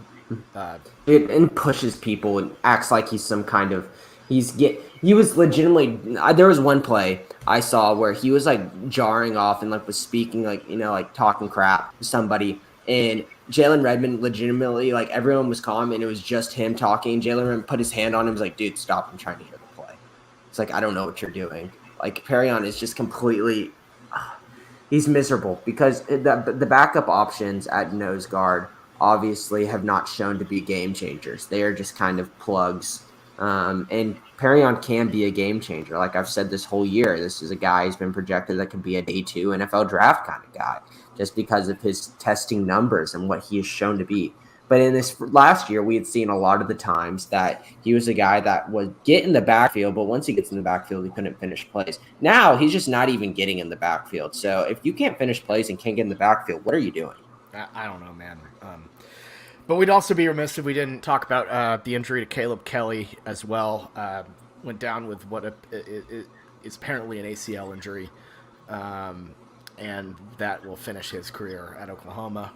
And pushes people and acts like he's some kind of he was legitimately there was one play I saw where he was like jarring off and like was speaking like talking crap to somebody, and Jalen Redmond legitimately, like, everyone was calm and it was just him talking. Jalen Redmond put his hand on him and was like, dude, stop, I'm trying to hear the play. It's like, I don't know what you're doing. Like, Perrion is just completely he's miserable because the backup options at nose guard obviously have not shown to be game changers. They are just kind of plugs. And Perrion can be a game changer. Like I've said this whole year, this is a guy who's been projected that could be a day 2 NFL draft kind of guy just because of his testing numbers and what he has shown to be. But in this last year, we had seen a lot of the times that he was a guy that would get in the backfield, but once he gets in the backfield, he couldn't finish plays. Now he's just not even getting in the backfield. So if you can't finish plays and can't get in the backfield, what are you doing? I don't know, man. But we'd also be remiss if we didn't talk about the injury to Caleb Kelly as well. Went down with what is apparently an ACL injury, and that will finish his career at Oklahoma.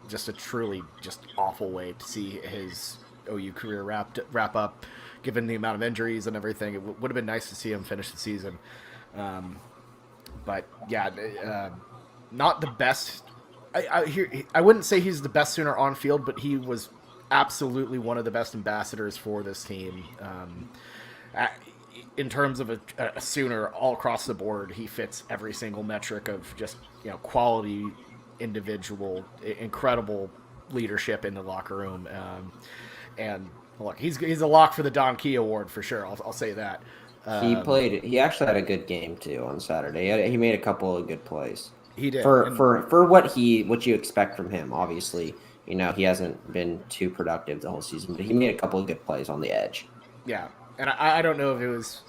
Just a truly just awful way to see his OU career wrap up, given the amount of injuries and everything. It would have been nice to see him finish the season. But yeah, not the best. I wouldn't say he's the best Sooner on field, but he was absolutely one of the best ambassadors for this team. In terms of a Sooner all across the board, he fits every single metric of just, quality individual, incredible leadership in the locker room. And look, he's a lock for the Don Key Award for sure. I'll say that. He actually had a good game too on Saturday. He made a couple of good plays. He did for what you expect from him. Obviously, he hasn't been too productive the whole season, but he made a couple of good plays on the edge. Yeah, And I don't know if it was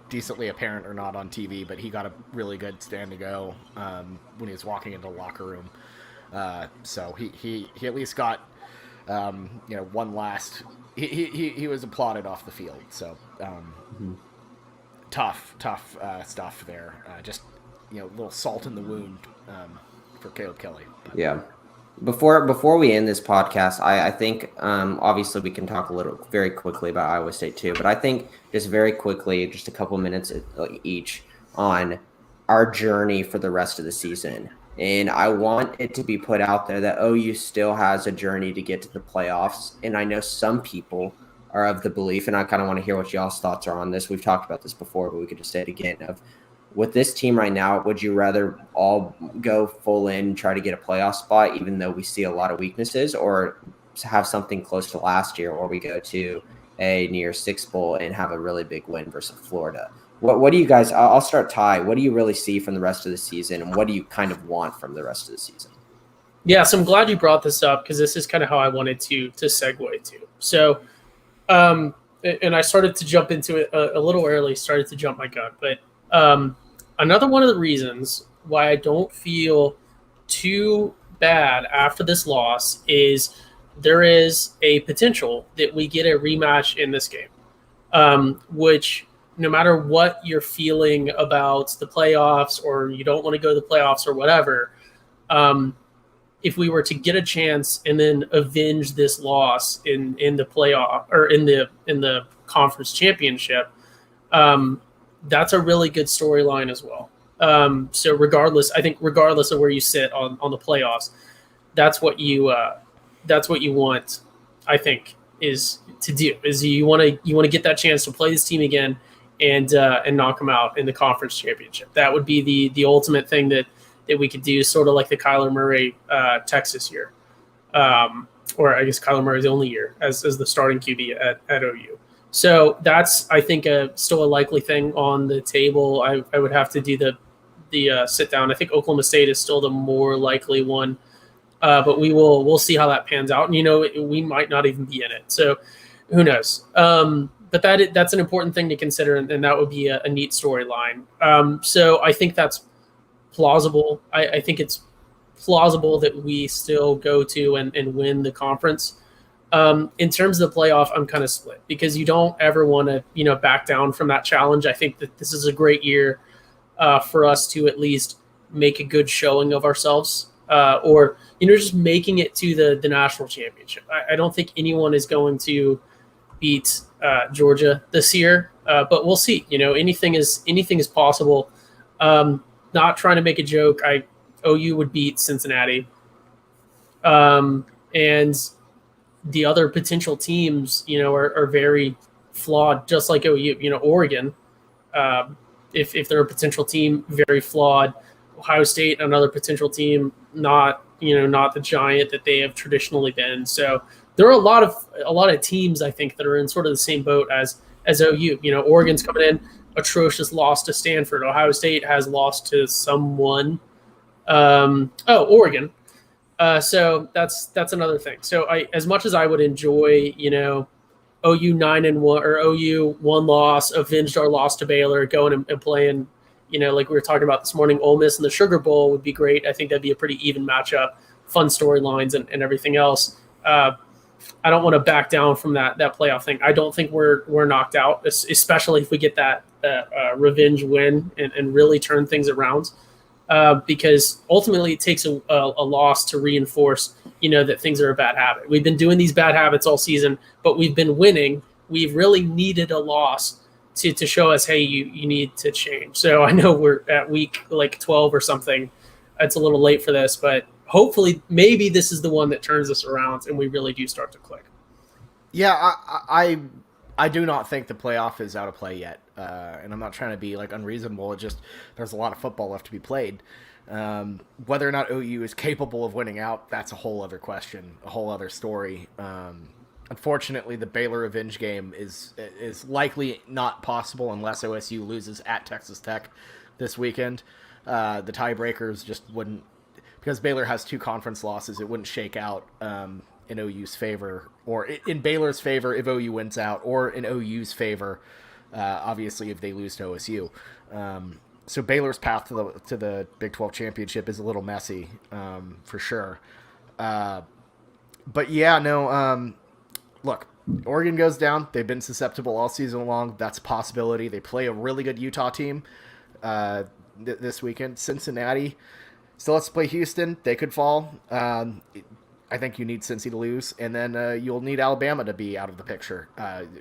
decently apparent or not on TV, but he got a really good stand to go when he was walking into the locker room. So he at least got one last. He was applauded off the field. So tough stuff there. Just little salt in the wound for Caleb Kelly. But. Yeah. Before we end this podcast, I think obviously we can talk very quickly about Iowa State too, but I think just very quickly, just a couple minutes each on our journey for the rest of the season. And I want it to be put out there that OU still has a journey to get to the playoffs. And I know some people are of the belief, and I kind of want to hear what y'all's thoughts are on this. We've talked about this before, but we could just say it again. With this team right now, would you rather all go full in and try to get a playoff spot, even though we see a lot of weaknesses, or have something close to last year, or we go to a New Year's Six Bowl and have a really big win versus Florida? What do you guys – I'll start Ty. What do you really see from the rest of the season, and what do you kind of want from the rest of the season? Yeah, so I'm glad you brought this up because this is kind of how I wanted to segue to. So and I started to jump into it a little early, started to jump my gun. But another one of the reasons why I don't feel too bad after this loss is there is a potential that we get a rematch in this game, which – no matter what you're feeling about the playoffs or you don't want to go to the playoffs or whatever, if we were to get a chance and then avenge this loss in the playoff or in the conference championship, that's a really good storyline as well. So regardless of where you sit on the playoffs, that's what you want, I think, is to do, is you want to get that chance to play this team again and knock them out in the conference championship. That would be the ultimate thing that we could do, sort of like the Kyler Murray Texas year. Or I guess Kyler Murray's only year as the starting QB at OU. So that's, I think, still a likely thing on the table. I would have to do the sit down. I think Oklahoma State is still the more likely one. But we'll see how that pans out. And, we might not even be in it. So who knows? But that's an important thing to consider, and that would be a neat storyline. So I think that's plausible. I think it's plausible that we still go to and win the conference. In terms of the playoff, I'm kind of split because you don't ever want to back down from that challenge. I think that this is a great year for us to at least make a good showing of ourselves, or just making it to the national championship. I don't think anyone is going to beat Georgia this year, but we'll see. Anything is possible. Not trying to make a joke. OU would beat Cincinnati, and the other potential teams, are very flawed, just like OU. Oregon, if they're a potential team, very flawed. Ohio State, another potential team, not the giant that they have traditionally been. So there are a lot of teams, I think, that are in sort of the same boat as OU. Oregon's coming in, atrocious loss to Stanford. Ohio State has lost to someone. Oregon. So that's another thing. So as much as I would enjoy, OU 9-1 or OU 1 loss, avenged our loss to Baylor, going and playing, like we were talking about this morning, Ole Miss in the Sugar Bowl would be great. I think that'd be a pretty even matchup, fun storylines and everything else. I don't want to back down from that playoff thing. I don't think we're knocked out, especially if we get that revenge win and really turn things around. Because ultimately it takes a loss to reinforce, that things are a bad habit. We've been doing these bad habits all season, but we've been winning. We've really needed a loss to show us, hey, you need to change. So I know we're at week 12 or something. It's a little late for this, but hopefully maybe this is the one that turns us around and we really do start to click. Yeah, I do not think the playoff is out of play yet. And I'm not trying to be unreasonable. It just, there's a lot of football left to be played. Whether or not OU is capable of winning out, that's a whole other question, a whole other story. Unfortunately, the Baylor revenge game is likely not possible unless OSU loses at Texas Tech this weekend. The tiebreakers just wouldn't, because Baylor has 2 conference losses, it wouldn't shake out in OU's favor, or in Baylor's favor if OU wins out, or in OU's favor, obviously, if they lose to OSU. So Baylor's path to the Big 12 championship is a little messy, for sure. But yeah, no. Look, Oregon goes down. They've been susceptible all season long. That's a possibility. They play a really good Utah team this weekend. Cincinnati still has to play Houston. They could fall. I think you need Cincy to lose, and then you'll need Alabama to be out of the picture.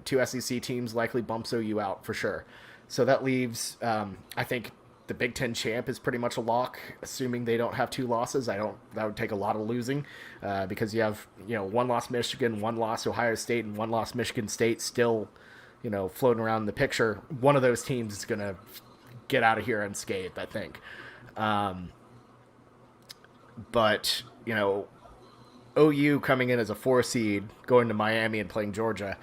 2 SEC teams likely bumps OU out for sure. So that leaves, I think, the Big Ten champ is pretty much a lock, assuming they don't have 2 losses. That would take a lot of losing, because you have 1 loss Michigan, 1 loss Ohio State, and 1 loss Michigan State still, floating around in the picture. One of those teams is gonna get out of here unscathed, I think. But OU coming in as a 4 seed, going to Miami and playing Georgia.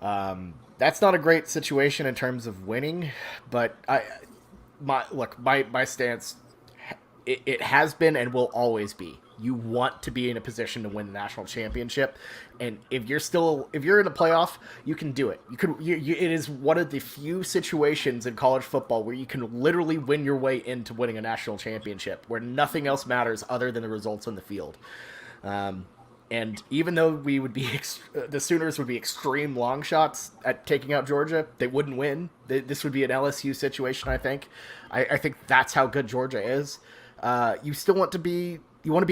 That's not a great situation in terms of winning, but my stance, it has been and will always be. You want to be in a position to win the national championship, and if you're in a playoff, you can do it. It is one of the few situations in college football where you can literally win your way into winning a national championship, where nothing else matters other than the results on the field. And even though the Sooners would be extreme long shots at taking out Georgia, they wouldn't win. This would be an LSU situation, I think. I think that's how good Georgia is. You still want to be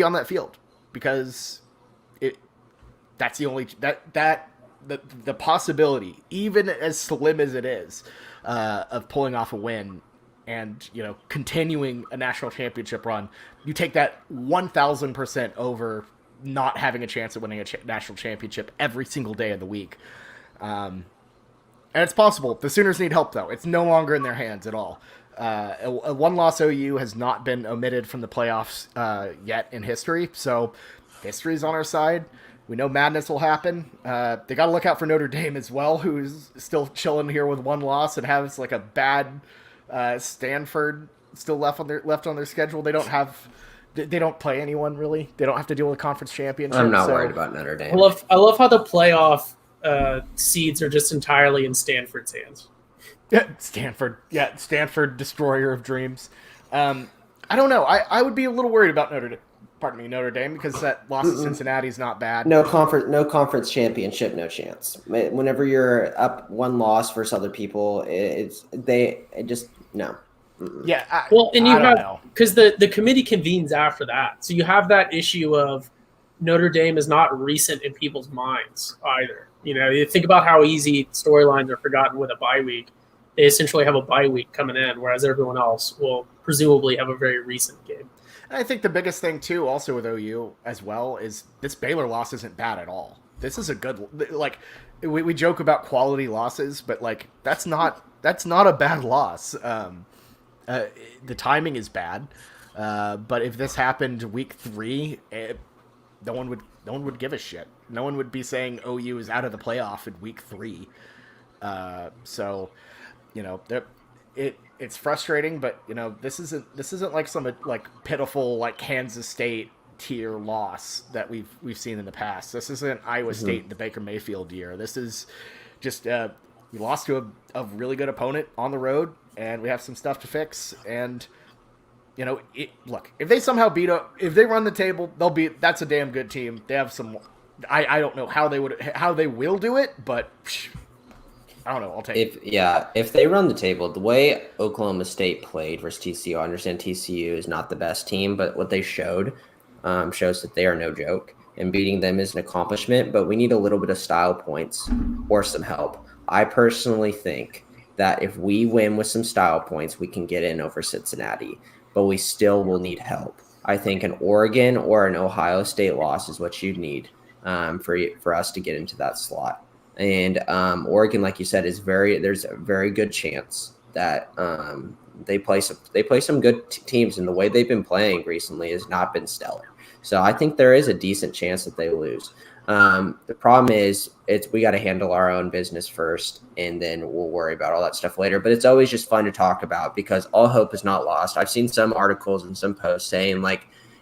on that field, because that's the only the possibility, even as slim as it is, of pulling off a win and continuing a national championship run. You take that 1,000% over not having a chance at winning a national championship every single day of the week. And it's possible. The Sooners need help, though. It's no longer in their hands at all. A 1-loss OU has not been omitted from the playoffs yet in history, so history's on our side. We know madness will happen. They got to look out for Notre Dame as well, who's still chilling here with 1 loss and has like a bad Stanford still left on their schedule. They don't play anyone, really. They don't have to deal with a conference championship. I'm not worried about Notre Dame. I love how the playoff seeds are just entirely in Stanford's hands. Yeah, Stanford, destroyer of dreams. I don't know. I would be a little worried about Notre Dame, because that loss to Cincinnati is not bad. No conference championship, no chance. Whenever you're up 1 loss versus other people, no. Yeah. And you have, because the committee convenes after that, so you have that issue of Notre Dame is not recent in people's minds either. You think about how easy storylines are forgotten with a bye week. They essentially have a bye week coming in, whereas everyone else will presumably have a very recent game. And I think the biggest thing too, also with OU as well, is this Baylor loss isn't bad at all. This is a good, we joke about quality losses, but that's not a bad loss. The timing is bad, but if this happened week 3, no one would give a shit. No one would be saying OU is out of the playoff in week 3. So, it's frustrating, but this isn't like some pitiful pitiful State tier loss that we've seen in the past. This isn't Iowa State in the Baker Mayfield year. This is just we lost to a really good opponent on the road, and we have some stuff to fix. And look, if they somehow if they run the table, that's a damn good team. They have some. I don't know how they will do it, but I don't know. I'll take it. If they run the table, the way Oklahoma State played versus TCU, I understand TCU is not the best team, but what they showed shows that they are no joke, and beating them is an accomplishment, but we need a little bit of style points or some help. I personally think that if we win with some style points, we can get in over Cincinnati, but we still will need help. I think an Oregon or an Ohio State loss is what you need for us to get into that slot. And Oregon, like you said, there's a very good chance that they play some good teams, and the way they've been playing recently has not been stellar. So I think there is a decent chance that they lose. The problem is we got to handle our own business first, and then we'll worry about all that stuff later. But it's always just fun to talk about, because all hope is not lost. I've seen some articles and some posts saying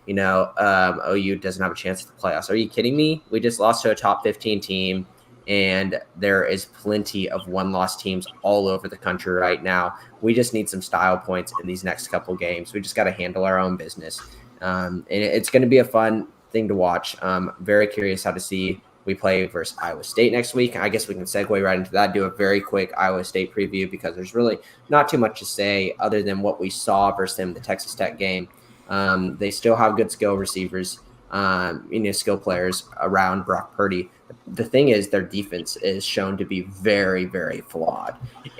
OU doesn't have a chance at the playoffs. Are you kidding me? We just lost to a top 15 team, and there is plenty of one-loss teams all over the country right now. We just need some style points in these next couple games. We just got to handle our own business. And it's going to be a fun thing to watch. Very curious how to see. We play versus Iowa State next week. I guess we can segue right into that, do a very quick Iowa State preview because there's really not too much to say other than what we saw versus them in the Texas Tech game. They still have good skill receivers, skill players around Brock Purdy. The thing is, their defense is shown to be very, very flawed.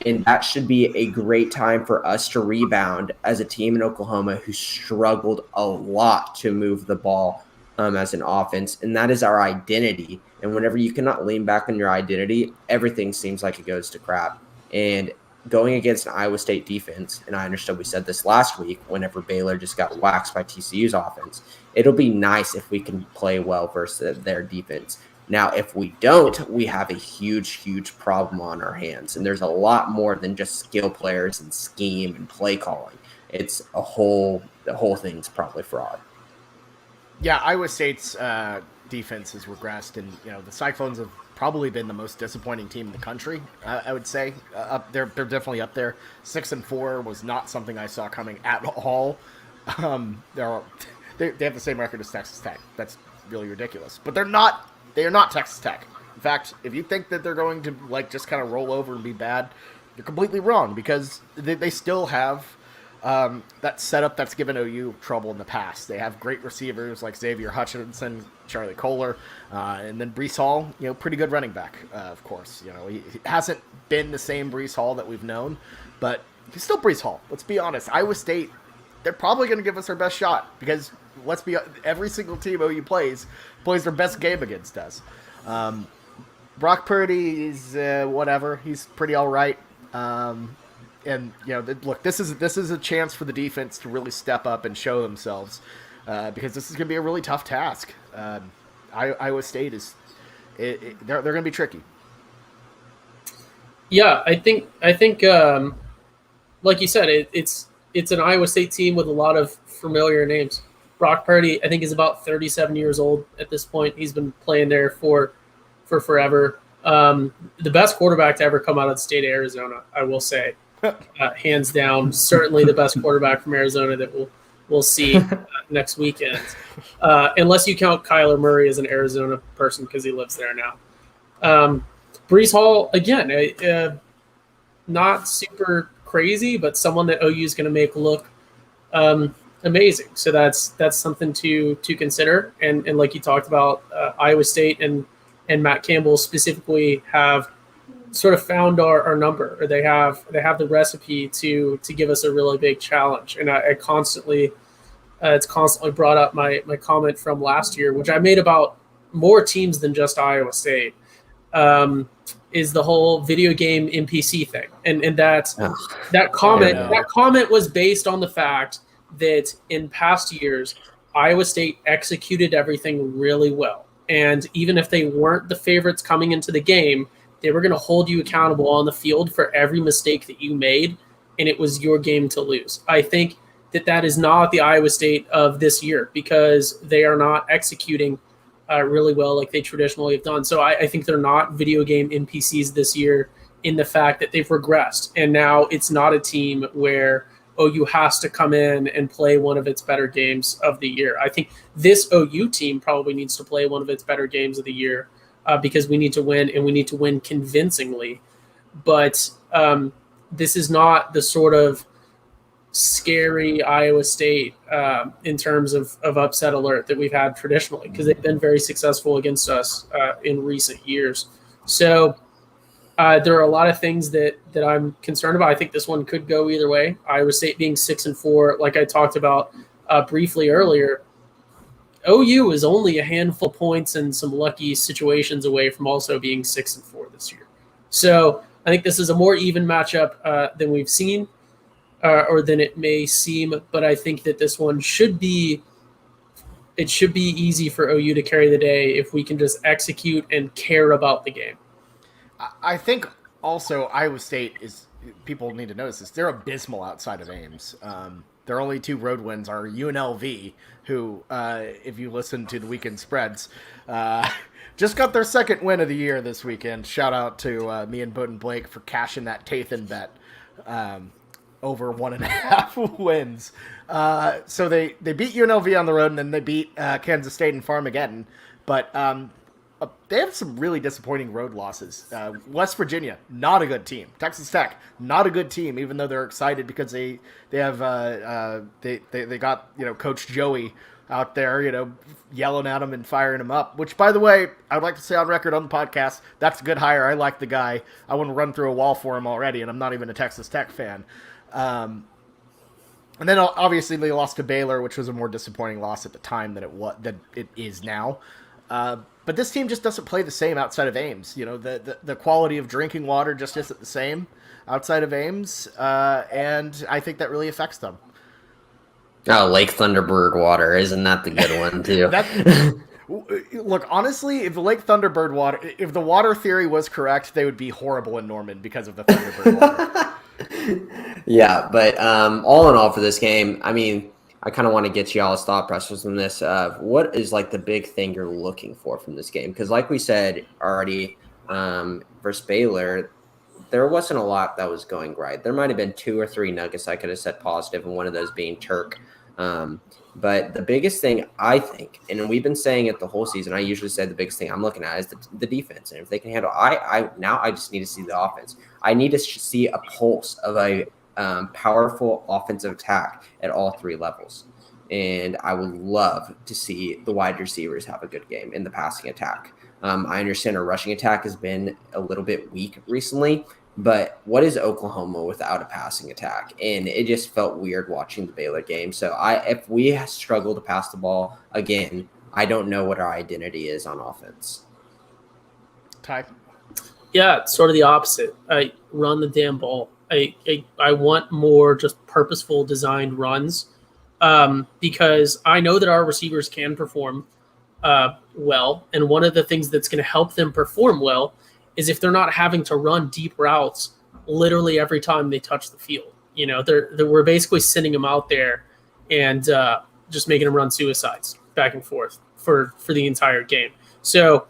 And that should be a great time for us to rebound as a team in Oklahoma who struggled a lot to move the ball as an offense. And that is our identity. And whenever you cannot lean back on your identity, everything seems like it goes to crap. And going against an Iowa State defense, and I understood we said this last week whenever Baylor just got waxed by TCU's offense, it'll be nice if we can play well versus their defense. Now, if we don't, we have a huge, huge problem on our hands. And there's a lot more than just skill players and scheme and play calling. It's the whole thing's probably fraud. Yeah, Iowa State's defense has regressed, and the Cyclones have probably been the most disappointing team in the country. I would say they're definitely up there. 6-4 was not something I saw coming at all. They have the same record as Texas Tech. That's really ridiculous. But they're not. They are not Texas Tech. In fact, if you think that they're going to just kind of roll over and be bad, you're completely wrong because they still have that setup that's given OU trouble in the past. They have great receivers like Xavier Hutchinson, Charlie Kohler, and then Breece Hall, pretty good running back, of course. He hasn't been the same Breece Hall that we've known, but he's still Breece Hall. Let's be honest. Iowa State, they're probably going to give us their best shot because every single team OU plays their best game against us. Brock Purdy is whatever. He's pretty all right. And look, this is a chance for the defense to really step up and show themselves because this is going to be a really tough task. Iowa State they're going to be tricky. Yeah, I think like you said, it's an Iowa State team with a lot of familiar names. Brock Purdy, I think, is about 37 years old at this point. He's been playing there for forever. The best quarterback to ever come out of the state of Arizona, I will say. Hands down, certainly the best quarterback from Arizona that we'll see next weekend, unless you count Kyler Murray as an Arizona person because he lives there now. Breece Hall, again, not super crazy, but someone that OU is going to make look amazing. So that's something to consider. And like you talked about, Iowa State and Matt Campbell specifically have sort of found our number, or they have the recipe to give us a really big challenge. And I constantly, it's constantly brought up my comment from last year, which I made about more teams than just Iowa State, is the whole video game NPC thing. And that comment was based on the fact that in past years, Iowa State executed everything really well. And even if they weren't the favorites coming into the game, they were going to hold you accountable on the field for every mistake that you made, and it was your game to lose. I think that is not the Iowa State of this year because they are not executing really well like they traditionally have done. So I think they're not video game NPCs this year in the fact that they've regressed. And now it's not a team where OU has to come in and play one of its better games of the year. I think this OU team probably needs to play one of its better games of the year because we need to win, and we need to win convincingly. But this is not the sort of scary Iowa State in terms of upset alert that we've had traditionally, because they've been very successful against us in recent years. So there are a lot of things that I'm concerned about. I think this one could go either way. Iowa State being 6-4, like I talked about briefly earlier, OU is only a handful of points and some lucky situations away from also being 6-4 this year. So I think this is a more even matchup than we've seen or than it may seem. But I think that this one should be easy for OU to carry the day if we can just execute and care about the game. I think also Iowa State is, people need to notice this, they're abysmal outside of Ames. their only 2 road wins are UNLV, who, if you listen to the weekend spreads, just got their 2nd win of the year this weekend. Shout out to me and Bowden Blake for cashing that Tathan bet over 1.5 wins. So they beat UNLV on the road, and then they beat Kansas State and Farmageddon. But they have some really disappointing road losses. West Virginia, not a good team. Texas Tech, not a good team, even though they're excited because they have they got Coach Joey out there, yelling at him and firing him up. Which, by the way, I would like to say on record on the podcast, that's a good hire. I like the guy. I want to run through a wall for him already, and I'm not even a Texas Tech fan. And then obviously they lost to Baylor, which was a more disappointing loss at the time than it is now. But this team just doesn't play the same outside of Ames. The quality of drinking water just isn't the same outside of Ames, and I think that really affects them. Oh, Lake Thunderbird water, isn't that the good one too? Look, honestly, if the Lake Thunderbird water, if the water theory was correct, they would be horrible in Norman because of the Thunderbird water. Yeah, but all in all for this game, I mean, I kind of want to get y'all's thought process on this. What is like the big thing you're looking for from this game? Because like we said already, versus Baylor, there wasn't a lot that was going right. There might have been 2 or 3 nuggets I could have said positive, and one of those being Turk. But the biggest thing I think, and we've been saying it the whole season, I usually say the biggest thing I'm looking at is the defense. And if they can handle, now I just need to see the offense. I need to see a pulse of a powerful offensive attack at all 3 levels. And I would love to see the wide receivers have a good game in the passing attack. I understand our rushing attack has been a little bit weak recently, but what is Oklahoma without a passing attack? And it just felt weird watching the Baylor game. So if we struggle to pass the ball again, I don't know what our identity is on offense. Ty? Yeah, it's sort of the opposite. I run the damn ball. I want more just purposeful designed runs because I know that our receivers can perform well. And one of the things that's going to help them perform well is if they're not having to run deep routes literally every time they touch the field. We're basically sending them out there and just making them run suicides back and forth for the entire game. So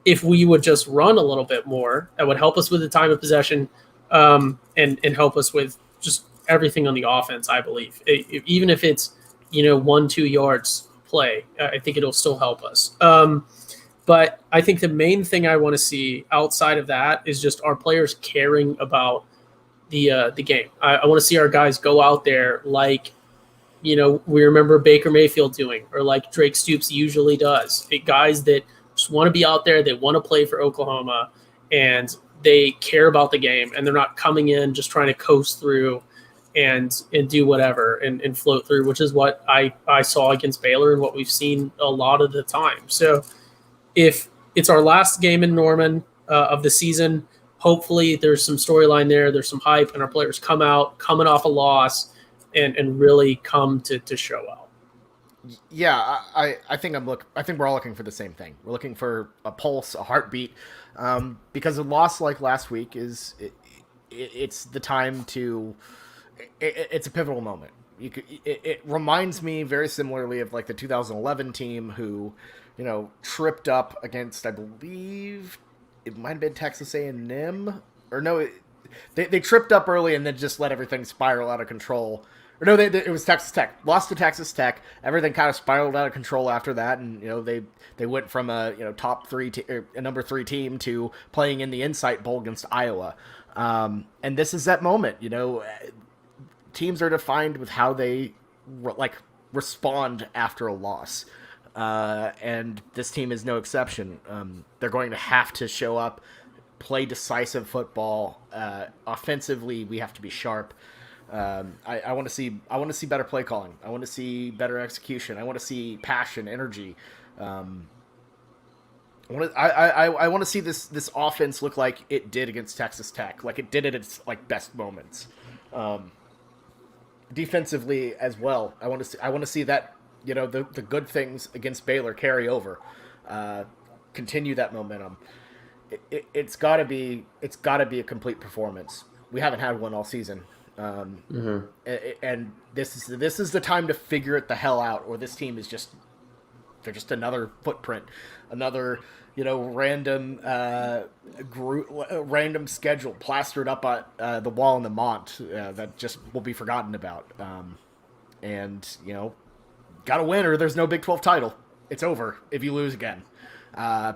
if we would just run a little bit more, that would help us with the time of possession and help us with just everything on the offense, I believe. Even if it's, 1-2 yards play, I think it'll still help us. But I think the main thing I want to see outside of that is just our players caring about the game. I want to see our guys go out there like, we remember Baker Mayfield doing, or like Drake Stoops usually does. Guys that just want to be out there, they want to play for Oklahoma, and they care about the game, and they're not coming in just trying to coast through and do whatever and float through, which is what I saw against Baylor and what we've seen a lot of the time. So if it's our last game in Norman of the season, hopefully there's some storyline there, there's some hype, and our players come out coming off a loss and really come to show out. Yeah, I think we're all looking for the same thing. We're looking for a pulse, a heartbeat, because a loss like last week it's the time to. It's a pivotal moment. It reminds me very similarly of like the 2011 team who, tripped up against, I believe it might have been Texas A&M, or no, they tripped up early and then just let everything spiral out of control. Or no, it was Texas Tech. Lost to Texas Tech. Everything kind of spiraled out of control after that, and they went from a top 3 a number 3 team to playing in the Insight Bowl against Iowa. And this is that moment. Teams are defined with how they respond after a loss, and this team is no exception. They're going to have to show up, play decisive football. Offensively, we have to be sharp. I want to see better play calling. I want to see better execution. I want to see passion, energy. I want to see this offense look like it did against Texas Tech, like it did at its best moments. Defensively as well, I want to see that the good things against Baylor carry over, continue that momentum. It's got to be a complete performance. We haven't had one all season. And this is the time to figure it the hell out, or this team is they're just another footprint, another random random schedule plastered up on the wall in the Mont that just will be forgotten about. And gotta win or there's no Big 12 title. It's over if you lose again.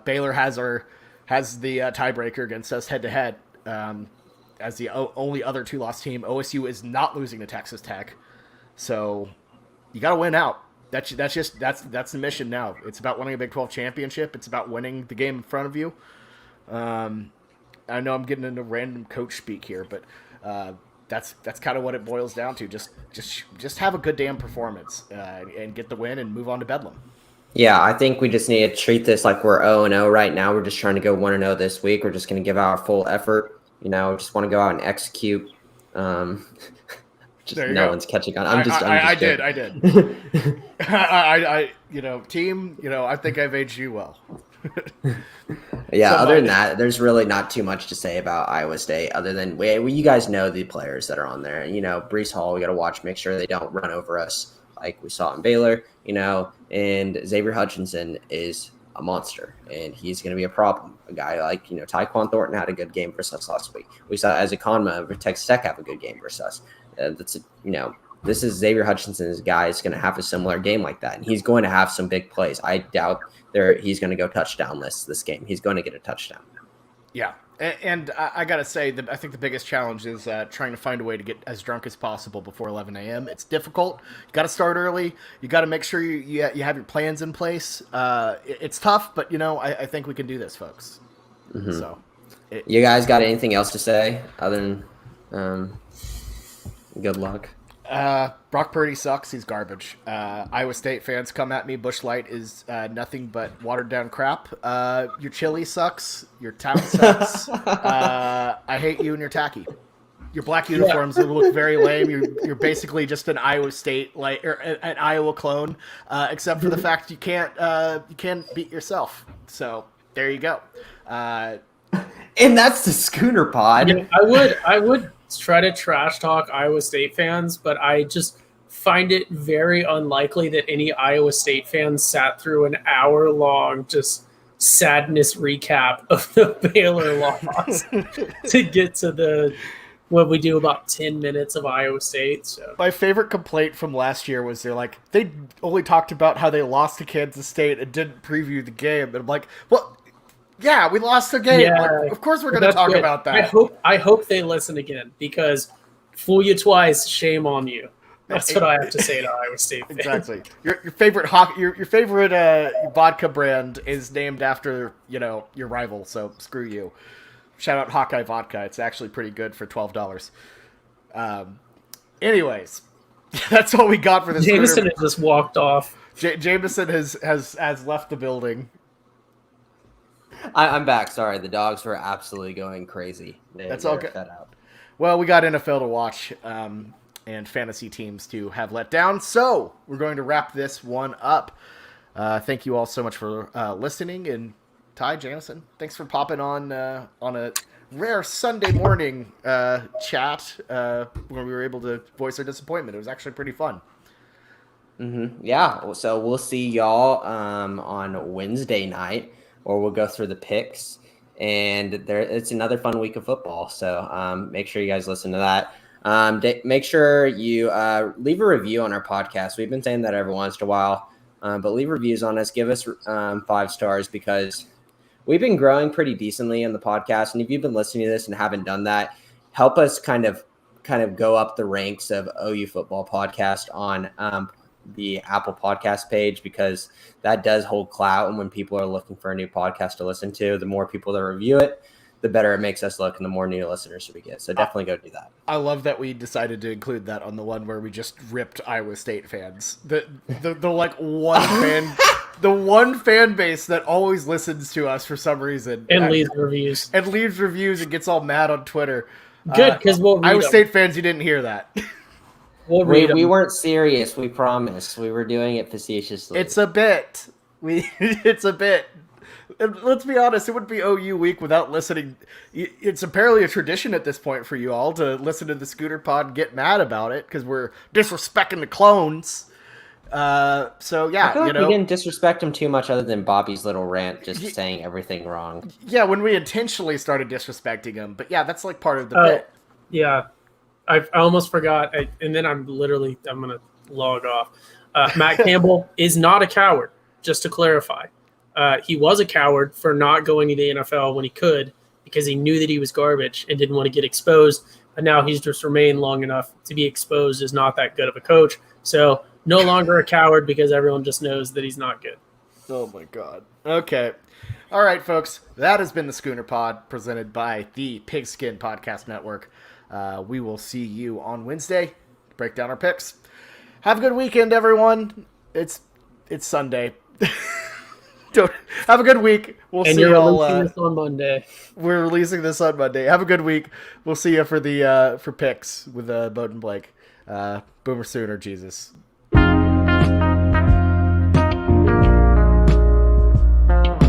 Baylor has the tiebreaker against us head to head. As the only other 2-loss team, OSU is not losing to Texas Tech, so you got to win out. That's the mission now. It's about winning a Big 12 championship. It's about winning the game in front of you. I know I'm getting into random coach speak here, but that's kind of what it boils down to. Just have a good damn performance and get the win and move on to Bedlam. Yeah, I think we just need to treat this like we're 0-0 right now. We're just trying to go 1-0 this week. We're just going to give our full effort. Just want to go out and execute. No one's catching on. I did. Team. I think I've aged you well. Yeah. Other than that, there's really not too much to say about Iowa State. Other than you guys know the players that are on there. Breece Hall. We got to watch, make sure they don't run over us like we saw in Baylor. And Xavier Hutchinson is a monster, and he's going to be a problem. A guy like, Tyquan Thornton had a good game versus us last week. We saw Isaac Conma of Texas Tech have a good game versus us. This is Xavier Hutchinson's guy is going to have a similar game like that, and he's going to have some big plays. I doubt he's going to go touchdownless this game. He's going to get a touchdown. Yeah. And I got to say, I think the biggest challenge is trying to find a way to get as drunk as possible before 11 a.m. It's difficult. You got to start early. You got to make sure you have your plans in place. It's tough, but, I think we can do this, folks. Mm-hmm. So, you guys got anything else to say other than good luck? Brock Purdy sucks. He's garbage. Iowa State fans come at me. Busch Light is nothing but watered down crap. Your chili sucks. Your town sucks. I hate you and you're tacky. Your black uniforms look very lame. You're basically just an Iowa State or an Iowa clone, except for the fact you can't beat yourself. So there you go. And that's the Schooner pod. Yeah, I would try to trash talk Iowa State fans, but I just find it very unlikely that any Iowa State fans sat through an hour-long just sadness recap of the Baylor loss to get to what we do about 10 minutes of Iowa State. So my favorite complaint from last year was they only talked about how they lost to Kansas State and didn't preview the game. And I'm like, well, yeah, we lost the game. Yeah, of course we're going to talk about that. I hope they listen again, because fool you twice, shame on you. That's what I have to say to Iowa State fans. Exactly. Your favorite your favorite vodka brand is named after your rival. So screw you. Shout out Hawkeye Vodka. It's actually pretty good for $12. Anyways, that's all we got for this. Jameson has just walked off. Jameson has left the building. I'm back. Sorry, the dogs were absolutely going crazy. That's all good. Well, we got NFL to watch and fantasy teams to have let down, so we're going to wrap this one up. Thank you all so much for listening, and Ty, Jamison, thanks for popping on a rare Sunday morning chat where we were able to voice our disappointment. It was actually pretty fun. Mm-hmm. Yeah, so we'll see y'all on Wednesday night, or we'll go through the picks, and it's another fun week of football. So make sure you guys listen to that. Make sure you leave a review on our podcast. We've been saying that every once in a while, but leave reviews on us. Give us 5 stars, because we've been growing pretty decently in the podcast. And if you've been listening to this and haven't done that, help us kind of go up the ranks of OU Football Podcast on the Apple Podcast page, because that does hold clout. And when people are looking for a new podcast to listen to, the more people that review it, the better it makes us look and the more new listeners we get. So definitely go do that. I love that we decided to include that on the one where we just ripped Iowa State fans. The one fan base that always listens to us for some reason. And leaves reviews. And gets all mad on Twitter. Good, because we'll read Iowa them. State fans, you didn't hear that. We weren't serious. We promise. We were doing it facetiously. It's a bit. It's a bit. And let's be honest, it wouldn't be OU week without listening. It's apparently a tradition at this point for you all to listen to the Schooner Pod and get mad about it because we're disrespecting the clones. So yeah, I feel like we didn't disrespect him too much other than Bobby's little rant, just saying everything wrong. Yeah, when we intentionally started disrespecting him. But yeah, that's like part of the bit. Yeah, I almost forgot. And then I'm going to log off. Matt Campbell is not a coward, just to clarify. He was a coward for not going to the NFL when he could because he knew that he was garbage and didn't want to get exposed. But now he's just remained long enough to be exposed as not that good of a coach. So no longer a coward because everyone just knows that he's not good. Oh, my God. Okay. All right, folks. That has been the Schooner Pod presented by the Pigskin Podcast Network. We will see you on Wednesday to break down our picks. Have a good weekend, everyone. It's Sunday. Have a good week. We'll see you all. Releasing this on Monday. We're releasing this on Monday. Have a good week. We'll see you for the for picks with Bowden Blake. Boomer Sooner, Jesus.